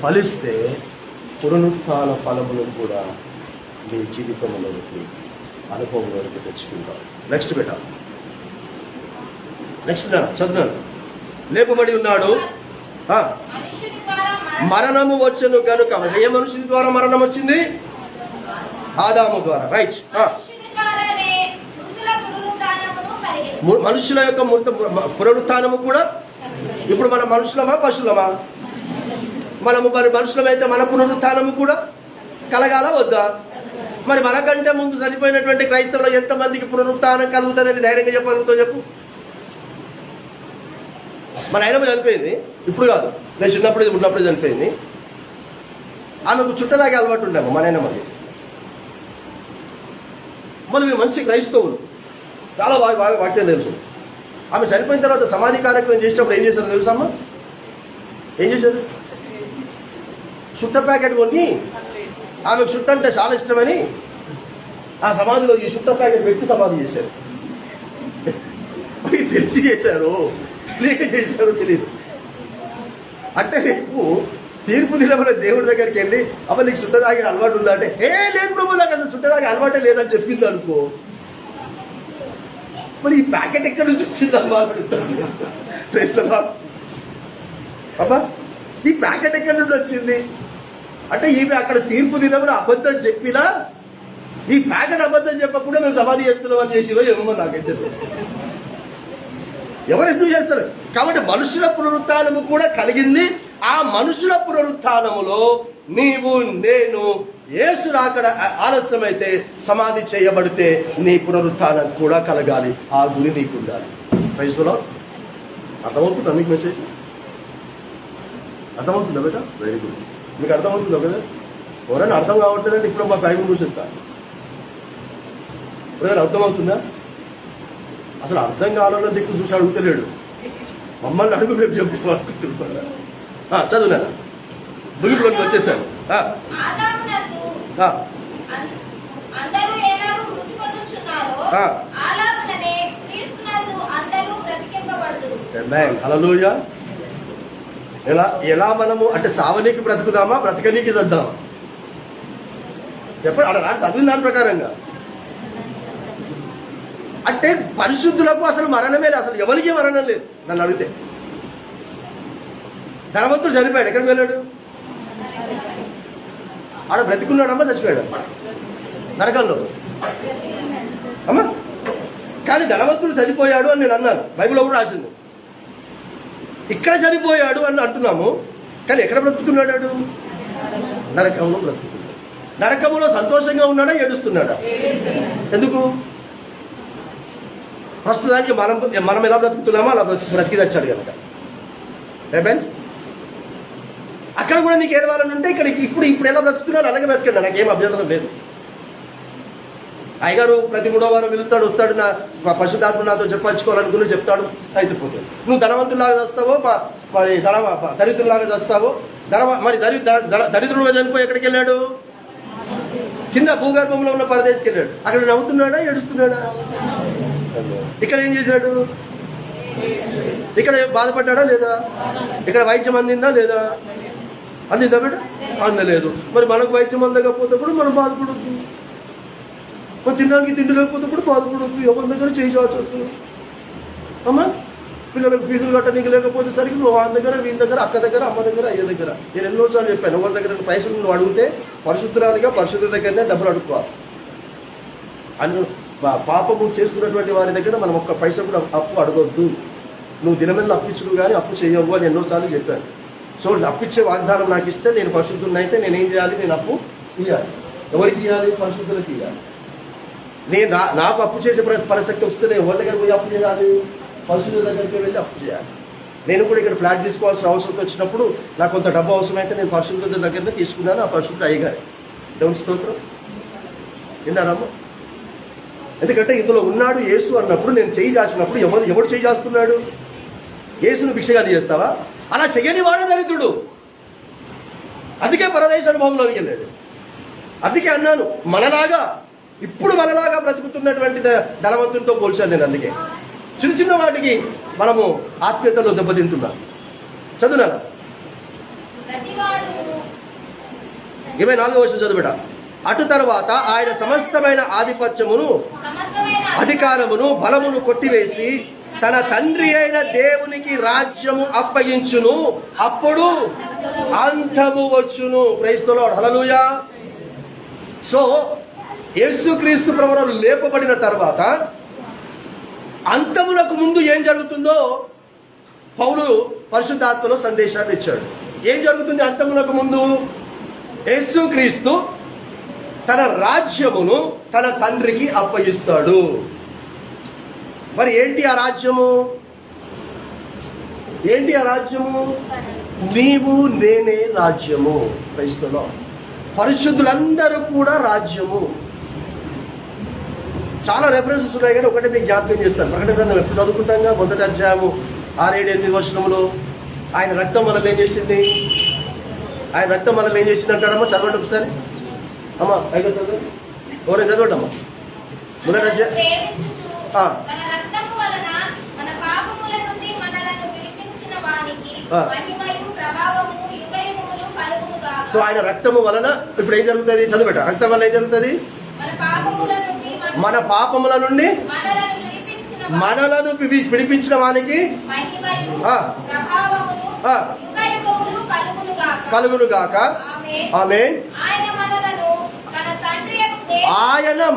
ఫలిస్తే పునరుత్థాన ఫలములను కూడా మీ జీవితంలోకి అనుభవంలోకి తెచ్చుకుంటాం. నెక్స్ట్ బేట, నెక్స్ట్ చదువున్నాను. లేపబడి ఉన్నాడు. ద్వారా మరణము వచ్చును గనుక. ఏ మనుషుని ద్వారా మరణం వచ్చింది? ఆదాము ద్వారా. రైట్. మనుషుని ద్వారానే మృతుల పునరుత్థానమును కలిగెను. మనుషుల యొక్క పునరుత్థానము కూడా. ఇప్పుడు మన మనుషులమా పశువులమా? మనము మరి మనుషులమైతే మన పునరుత్థానము కూడా కలగాల వద్దా? మరి మనకంటే ముందు చనిపోయినటువంటి క్రైస్తవులు ఎంతమందికి పునరుత్థానం కలుగుతుందని ధైర్యంగా చెప్పగలుగుతావు చెప్పు? మన ఆయనమ్మ చనిపోయింది, ఇప్పుడు కాదు, నేను చిన్నప్పుడు ఉన్నప్పుడు చనిపోయింది. ఆమెకు చుట్టదాగే అలవాటు ఉండేమో మన ఆయనమ్మకి. మనం మంచి క్రైస్తవులు, చాలా బాగా వాక్యం తెలుసు. ఆమె చనిపోయిన తర్వాత సమాధి కార్యక్రమం చేసినప్పుడు ఏం చేశారు తెలుసమ్మా? ఏం చేశారు? చుట్ట ప్యాకెట్ కొని, ఆమెకు చుట్ట అంటే చాలా ఇష్టమని ఆ సమాధిలో ఈ చుట్ట ప్యాకెట్ పెట్టి సమాధి చేశారు. తెలిసి చేశారు, తెలియక చేశారు, తెలియదు. అంటే రేపు తీర్పు దినమైన దేవుడి దగ్గరికి వెళ్ళి అప్పుడు నీకు చుట్ట తాగే అలవాటు ఉందా అంటే, లేదు ప్రభు, నాకు అసలు చుట్ట తాగే అలవాటే లేదని చెప్పింది అనుకో. మరి ఈ ప్యాకెట్ ఎక్కడి నుంచి వచ్చిందమ్మా? అబ్బా, ఈ ప్యాకెట్ ఎక్కడి నుండి వచ్చింది అంటే, ఈమె అక్కడ తీర్పు దినమున అబద్ధం చెప్పినా ఈ ప్యాకెట్ అబద్ధం చెప్పకుండా మేము సమాధి చేస్తున్నాం అని చేసిరో ఏమో నాకైతే. ఎవరు ఎందుకు చేస్తారు? కాబట్టి మనుషుల పునరుత్థానము కూడా కలిగింది. ఆ మనుషుల పునరుత్థానములో నీవు నేను యేసు రాకడ ఆలస్యమైతే సమాధి చేయబడితే నీ పునరుత్థానం కూడా కలగాలి. ఆ గురి నీకు ఉండాలి. క్రైస్తవులో అర్థమవుతుందా మీకు మెసేజ్? అర్థమవుతుందా బేటా? Very good. మీకు అర్థమవుతుందా కదా? ఎవరైనా అర్థం కావట్లేదంటే ఇప్పుడు మా బైబిల్ చూసేస్తా. ఎవరైనా అర్థమవుతుందా? అసలు అర్థం కావాలన్న దిక్కు చూసి అడుగుతలేడు. మమ్మల్ని అడుగు రేపు చెప్పుకోవాలనుకుంటున్నా. చదువునా ముగింపులోకి వచ్చేసాను. ఆదామునందు అందరూ ఎలాగూ మృతి పొందుచున్నారో అలాగుననే క్రీస్తునందు అందరూ బ్రతికింపబడుదురు. ఆమేన్. హల్లెలూయా. ఎలా మనము అంటే సావనీకి బ్రతుకుదామా, బ్రతకనీకి చద్దామా? చెప్పండి. అక్కడ చదివిన దాని ప్రకారంగా అంటే పరిశుద్ధులకు అసలు మరణమే లేదు. అసలు ఎవరికి మరణం లేదు నన్ను అడిగితే. ధనవంతుడు చనిపోయాడు, ఎక్కడికి వెళ్ళాడు? ఆడ బ్రతికున్నాడమ్మా, చచ్చిపోయాడు నరకంలో అమ్మా. కానీ ధనవంతుడు చనిపోయాడు అని నేను అన్నాను, బైబిల్లో కూడా రాసింది. ఇక్కడ చనిపోయాడు అని అంటున్నాము, కానీ ఎక్కడ బ్రతుకుతున్నాడు? నరకంలో బ్రతుకుతున్నాడు. నరకంలో సంతోషంగా ఉన్నాడా, ఏడుస్తున్నాడా? ఎందుకు? ప్రస్తుతానికి మనం ఎలా బ్రతుకుతున్నామో అలా బ్రతికి తెచ్చాడు కనుక. ఏమేన్? అక్కడ కూడా నీకు ఏడవాలని ఉంటే ఇక్కడ ఇప్పుడు ఎలా బ్రతుకుతున్నాడు అలాగే బ్రతికండి, నాకేం అభ్యంతరం లేదు. అయ్యగారు ప్రతి 3వ వారం వెళ్తాడు, వస్తాడు, నా పశుధాత్మ నాతో చెప్పాల్చుకోవాలనుకుని చెప్తాడు, అయిపోతుంది. నువ్వు ధనవంతులాగా చేస్తావో మరి దరిద్రులాగా చేస్తావో. మరి దరిద్రుడుగా చనిపోయి ఎక్కడికి వెళ్ళాడు? కింద భూగర్భంలో ఉన్న పరదేశికి వెళ్ళాడు. అక్కడ నవ్వుతున్నాడా, ఏడుస్తున్నాడా? ఇక్కడ ఏం చేశాడు? ఇక్కడ బాధపడ్డా లేదా? ఇక్కడ వైద్యం అందిందా లేదా? అందిందా బిడ్డ? అందలేదు. మరి మనకు వైద్యం అందకపోతే కూడా మనం బాధపడద్దు. మరి తినడానికి తిండి లేకపోతే కూడా బాధపడద్దు. ఎవరి దగ్గర చేయవచ్చు అమ్మా. పిల్లలకు ఫీజులు కట్టడానికి లేకపోతే సరికి నువ్వు వాళ్ళ దగ్గర, వీళ్ళ దగ్గర, అక్క దగ్గర, అమ్మ దగ్గర, అయ్య దగ్గర. నేను ఎన్నోసార్లు చెప్పాను, ఎవరి దగ్గర పైసలు నువ్వు అడిగితే పరిశుద్ధుల దగ్గరనే డబ్బులు అడుక్కోవాలి. అన్ని పాపము చేసుకున్నటువంటి వారి దగ్గర మనం ఒక్క పైసా కూడా అప్పు అడగొద్దు. నువ్వు దినమెల్ల అప్పించుడు కానీ అప్పు చేయవు అని ఎన్నోసార్లు చెప్పాను. సో అప్పిచ్చే వాగ్దానం నాకు ఇస్తే నేను పరిశుద్ధున్నైతే నేనేం చేయాలి? నేను అప్పు ఇవ్వాలి. ఎవరికి ఇవ్వాలి? పరిశుద్ధులకు ఇవ్వాలి. నేను నాకు అప్పు చేసే పరిస్థితి వస్తే నేను ఎవరి దగ్గర పోయి అప్పు చేయాలి? పరిశుద్ధుల దగ్గరికి వెళ్ళి అప్పు చేయాలి. నేను కూడా ఇక్కడ ఫ్లాట్ తీసుకోవాల్సిన అవసరం వచ్చినప్పుడు నాకు కొంత డబ్బు అవసరమైతే నేను పరిశుద్ధుల దగ్గరనే తీసుకున్నాను. ఆ పరిశుద్ధుడు అయ్యగారు. దేవుని స్తోత్రం. విన్నారమ్మా? ఎందుకంటే ఇందులో ఉన్నాడు యేసు అన్నప్పుడు నేను చేయి చేసినప్పుడు ఎవడు చేయి చేస్తున్నాడు? యేసును భిక్షగాని చేస్తావా? అలా చెయ్యని వాడే దరిద్రుడు. అందుకే పరదేశ అనుభవంలోకి వెళ్ళాడు. అందుకే అన్నాను, ఇప్పుడు మనలాగా బ్రతుకుతున్నటువంటి ధనవంతునితో పోల్చాను నేను. అందుకే చిన్న చిన్న వాటికి మనము ఆత్మీయతలో దెబ్బతింటున్నాం. చదువునా 24వ వచనం చదువుట. అటు తర్వాత ఆయన సమస్తమైన ఆధిపత్యమును, అధికారమును, బలమును కొట్టివేసి తన తండ్రి అయిన దేవునికి రాజ్యము అప్పగించును, అప్పుడు అంతము వచ్చును. Praise the Lord, hallelujah. So యేసుక్రీస్తు ప్రభువు లేపబడిన తర్వాత అంతమునకు ముందు ఏం జరుగుతుందో పౌలు పరిశుద్ధాత్మలో సందేశాన్ని ఇచ్చాడు. ఏం జరుగుతుంది అంతమునకు ముందు? యేసుక్రీస్తు తన రాజ్యమును తన తండ్రికి అప్పగిస్తాడు. మరి ఏంటి ఆ రాజ్యము? ఏంటి ఆ రాజ్యము? నీవు నేనే రాజ్యము. క్రైస్తవులో పరిశుద్ధులందరూ కూడా రాజ్యము. చాలా రెఫరెన్సెస్ ఉన్నాయి, కానీ ఒకటే మీకు జ్ఞాపకం చేస్తాను. ప్రకటన గ్రంథం ఎప్పుడు చదువుకుంటాంగా, 1వ అధ్యాయము 6-8 వచనములో ఆయన రక్తం మనల్ని ఏం చేసింది? ఆయన రక్తం మనల్ని ఏం చేసింది అంటాడమ్మా? చదవండి ఒకసారి అమ్మా. అయిగా చదవండి, ఎవరైనా చదవండి అమ్మా. 1వ అధ్యాయం. తన రక్తము వలన మన పాపముల నుండి మనలను విడిపించిన వానికి మహిమయు ప్రభావము యుగయుగములు కలుగునుగాక. సో ఆయన రక్తము వలన ఇప్పుడు ఏం జరుగుతుంది? చదువుబెట్ట. రక్తం వల్ల ఏం జరుగుతుంది? మన పాపముల నుండి మనలను విడిపించిన వానికి కలుగునుగాక. ఆమేన్. ఆయన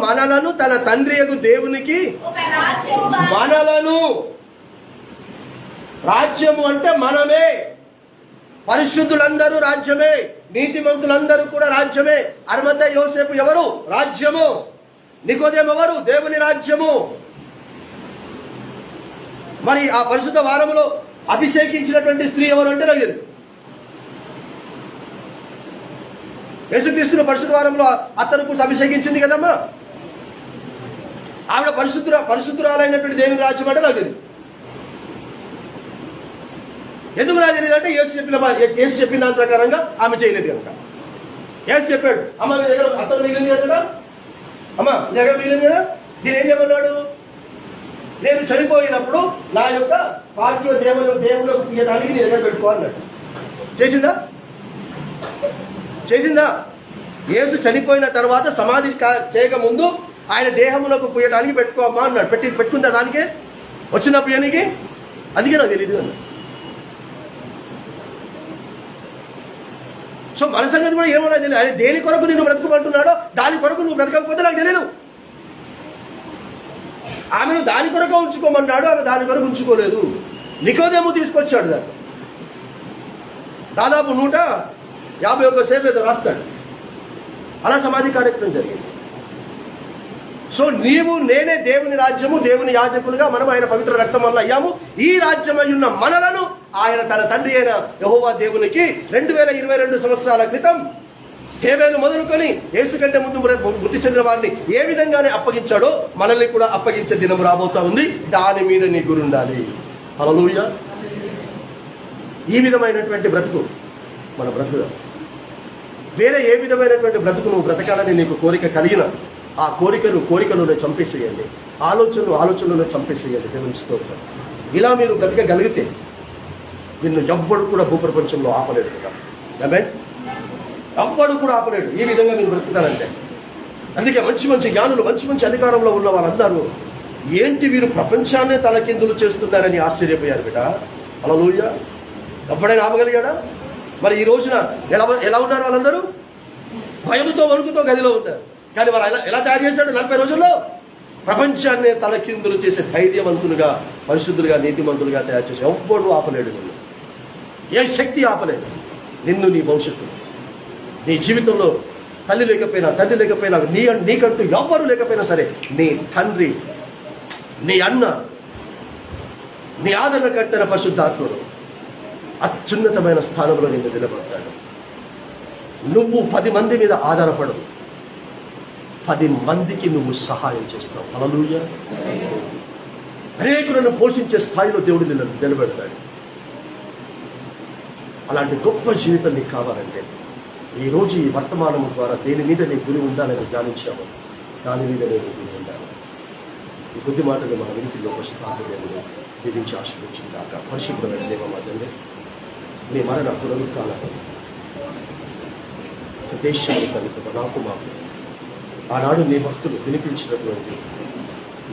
మనలను తన తండ్రియగు దేవునికి మనలను, రాజ్యము అంటే మనమే, పరిశుద్ధులందరూ రాజ్యమే, నీతిమంతులందరూ కూడా రాజ్యమే. అరిమత్తయి యోసేపు ఎవరు? రాజ్యము. నికోదేము ఎవరు? దేవుని రాజ్యము. మరి ఆ పరిశుద్ధ వారములో అభిషేకించినటువంటి స్త్రీ ఎవరు అంటే నాకు తెలియదు. యేసుక్రీస్తును పరిశుద్ధ వారంలో అత్తరు పూసి అభిషేకించింది కదమ్మా. ఆవిడ పరిశుద్ధురాలైనటువంటి దేవుని రాజ్యం అంటే నాకు తెలియదు. ఎందుకు నాకు తెలియదు అంటే యేసు చెప్పిన దాని ప్రకారంగా ఆమె చేయలేదు కనుక. యేసు చెప్పాడు, అమ్మ నీ దగ్గర అత్తరు మిగిలింది కదా, అమ్మ నీ దగ్గర మిగిలింది కదా, దీని ఏం చెప్పన్నాడు? నేను చనిపోయినప్పుడు నా యొక్క పార్థివ దేవులకు తీయడానికి నీ దగ్గర పెట్టుకో అన్నాడు. చేసిందా? యేసు చనిపోయిన తర్వాత సమాధి చేయక ముందు ఆయన దేహములకు పూయడానికి పెట్టుకోమ్మా అన్నాడు. పెట్టుకుందా దానికే వచ్చిన పూయనికి? అందుకే నాకు తెలియదు అన్నాడు. సో మన సంగతి కూడా ఏమన్నా తెలియదు. ఆయన దేని కొరకు నిన్ను బ్రతకమంటున్నాడో దాని కొరకు నువ్వు బ్రతకకపోతే నాకు తెలియదు. ఆమెను దాని కొరకు ఉంచుకోమన్నాడు, ఆమె దాని కొరకు ఉంచుకోలేదు. నికోదేము తీసుకొచ్చాడు దాన్ని. దాదాపు 151 సేపు ఏదో రాస్తాడు. అలా సమాధి కార్యక్రమం జరిగింది. సో నీవు నేనే దేవుని రాజ్యము, దేవుని యాజకులుగా మనం ఆయన పవిత్ర రక్తం వల్ల అయ్యాము. ఈ రాజ్యమై ఉన్న మనలను ఆయన తన తండ్రి అయిన యెహోవా దేవునికి 2022 సంవత్సరాల క్రితం హేబేలు మొదలుకొని యేసు కంటే ముందు మృతి చెందిన వారిని ఏ విధంగానే అప్పగించాడో మనల్ని కూడా అప్పగించే దినం రాబోతా ఉంది. దాని మీద నీ గురి ఉండాలి. హల్లెలూయా. ఈ విధమైనటువంటి బ్రతుకు మన బ్రతుకు. వేరే ఏ విధమైనటువంటి బ్రతుకు నువ్వు బ్రతకాలని నీకు కోరిక కలిగిన ఆ కోరికలను చంపేసేయండి, ఆలోచనలను చంపేసేయండి. దేవుని స్తోత్రం. ఇలా మీరు బ్రతకగలిగితే నిన్ను ఎవ్వడు కూడా భూప్రపంచంలో ఆపలేడు కదా. ఆమేన్. ఎవ్వడు కూడా ఆపలేడు ఈ విధంగా మీరు బ్రతుకుతారంటే. అందుకే మంచి జ్ఞానులు, మంచి అధికారంలో ఉన్న వాళ్ళందరూ ఏంటి వీరు ప్రపంచాన్నే తలకిందులు చేస్తున్నారని ఆశ్చర్యపోయారు బిడ్డ. హల్లెలూయా. ఎప్పుడైనా ఆపగలిగాడా? మరి ఈ రోజున ఎలా ఉన్నారు వాళ్ళందరూ? భయముతో వణుకుతో గదిలో ఉంటారు. కానీ వాళ్ళు ఎలా తయారు చేశాడు? 40 రోజుల్లో ప్రపంచాన్ని తలకిందులు చేసే ధైర్యవంతులుగా, పరిశుద్ధులుగా, నీతిమంతులుగా తయారు చేసే ఎవ్వడు ఆపలేడు నిన్ను. ఏ శక్తి ఆపలేదు నిన్ను. నీ భవిష్యత్తు, నీ జీవితంలో తల్లి లేకపోయినా నీకంటూ ఎవ్వరు లేకపోయినా సరే నీ తండ్రి, నీ అన్న, నీ ఆదరణకర్తైన పరిశుద్ధాత్ముడు అత్యున్నతమైన స్థానంలో నిన్ను నిలబడతాడు. నువ్వు 10 మంది మీద ఆధారపడవు, 10 మందికి నువ్వు సహాయం చేస్తావు. హల్లెలూయా. అనేకులను పోషించే స్థాయిలో దేవుడు నిన్ను నిలబెడతాడు. అలాంటి గొప్ప జీవితం నీకు కావాలంటే ఈ రోజు ఈ వర్తమానము ద్వారా దేని మీద నీ గురి ఉండాలని ధ్యానించాము, దాని మీద నేను గురి ఉండాలి. ఈ కొద్ది మాటలు మన వినికిలో పరిశుద్ధాత్మను దీవించి ఆశీర్వదించిందాక. పరిశుభ్రమైన దేవమాతండి, మీ మరణ పునరుత్థానము సందేశాన్ని కనుక నాకు మాకు ఆనాడు నీ భక్తులు వినిపించినటువంటి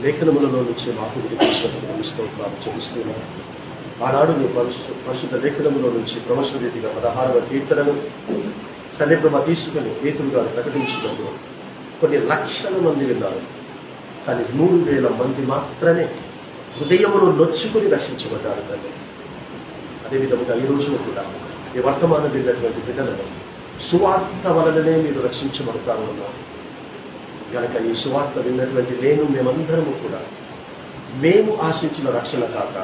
లేఖనములలో నుంచి మాకు వినిపించినటువంటి స్తోత్రాలు చెల్లిస్తున్నాను. ఆనాడు నీ పరిశుద్ధ లేఖనములో నుంచి ప్రవచన రీతిగా 16వ కీర్తనను తండ్రి ప్రభ తీసుకుని పేతురుగా ప్రకటించినప్పుడు కొన్ని లక్షల మంది విన్నారు. కానీ 3,000 మంది మాత్రమే హృదయమును నొచ్చుకుని రక్షించబడ్డారు తండ్రి. అదేవిధంగా ఈ రోజున కూడా ఈ వర్తమానం విన్నటువంటి బిడ్డలను సువార్త వలననే మీరు రక్షించబడతారు అన్నారు కనుక ఈ సువార్త విన్నటువంటి మేమందరము కూడా మేము ఆశించిన రక్షణ కాక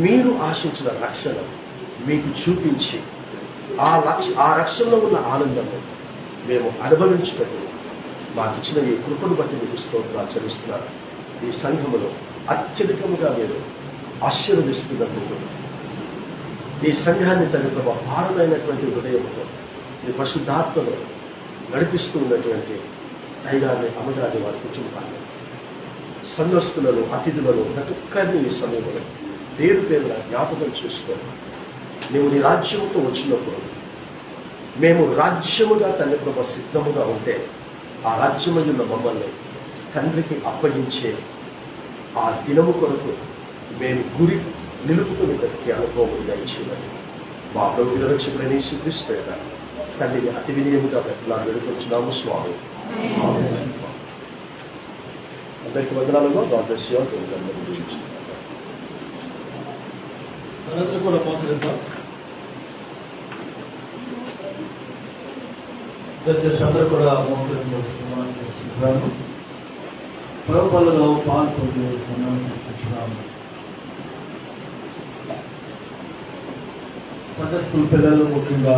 మీరు ఆశించిన రక్షణ మీకు చూపించి ఆ రక్షణలో ఉన్న ఆనందము మేము అనుభవించుటకు మాకు ఇచ్చిన ఈ కృపను బట్టి మీకు స్తోత్రాలు చెల్లిస్తున్నారు. ఈ సంఘములో అత్యధికముగా మీరు ఆశీర్వదిస్తున్నందుకు ఈ సంఘాన్ని తన ప్రభావ భారమైనటువంటి హృదయంతో మీ పరిశుద్ధాత్మలో నడిపిస్తూ ఉన్నటువంటి అయ్యగారిని అమ్మగారిని వారి కుటుంబాన్ని సంఘస్థులను అతిథులను ప్రతి ఒక్కరిని ఈ సమయంలో పేరు పేరున జ్ఞాపకం చేసుకొని మేము నీ రాజ్యముతో వచ్చినప్పుడు మేము రాజ్యముగా తల్లి ప్రభ సిద్ధముగా ఉంటే ఆ రాజ్యమయ్యున్న మమ్మల్ని తండ్రికి అప్పగించే ఆ దినము కొరకు మేము గురి నిలుపుకుని ప్రతి అనుభవం దయచేయాలి. మా ప్రభువుల రక్షకుడైన యేసుక్రీస్తు తండ్రిని అతి వినయముగా పెట్టాలని వేడుకొచ్చున్నాము స్వామి. అందరికీ వందనాలుగా గాడ్ బ్లెస్ యు ఆల్. అందరూ కూడా మోకరిద్దాం. దయచేసి అందరూ కూడా మోకరిస్తున్నాను. ప్రభువులలో పాల్పొంది సన్మానిస్తున్నాము. సండే స్కూల్ పిల్లలు ముఖ్యంగా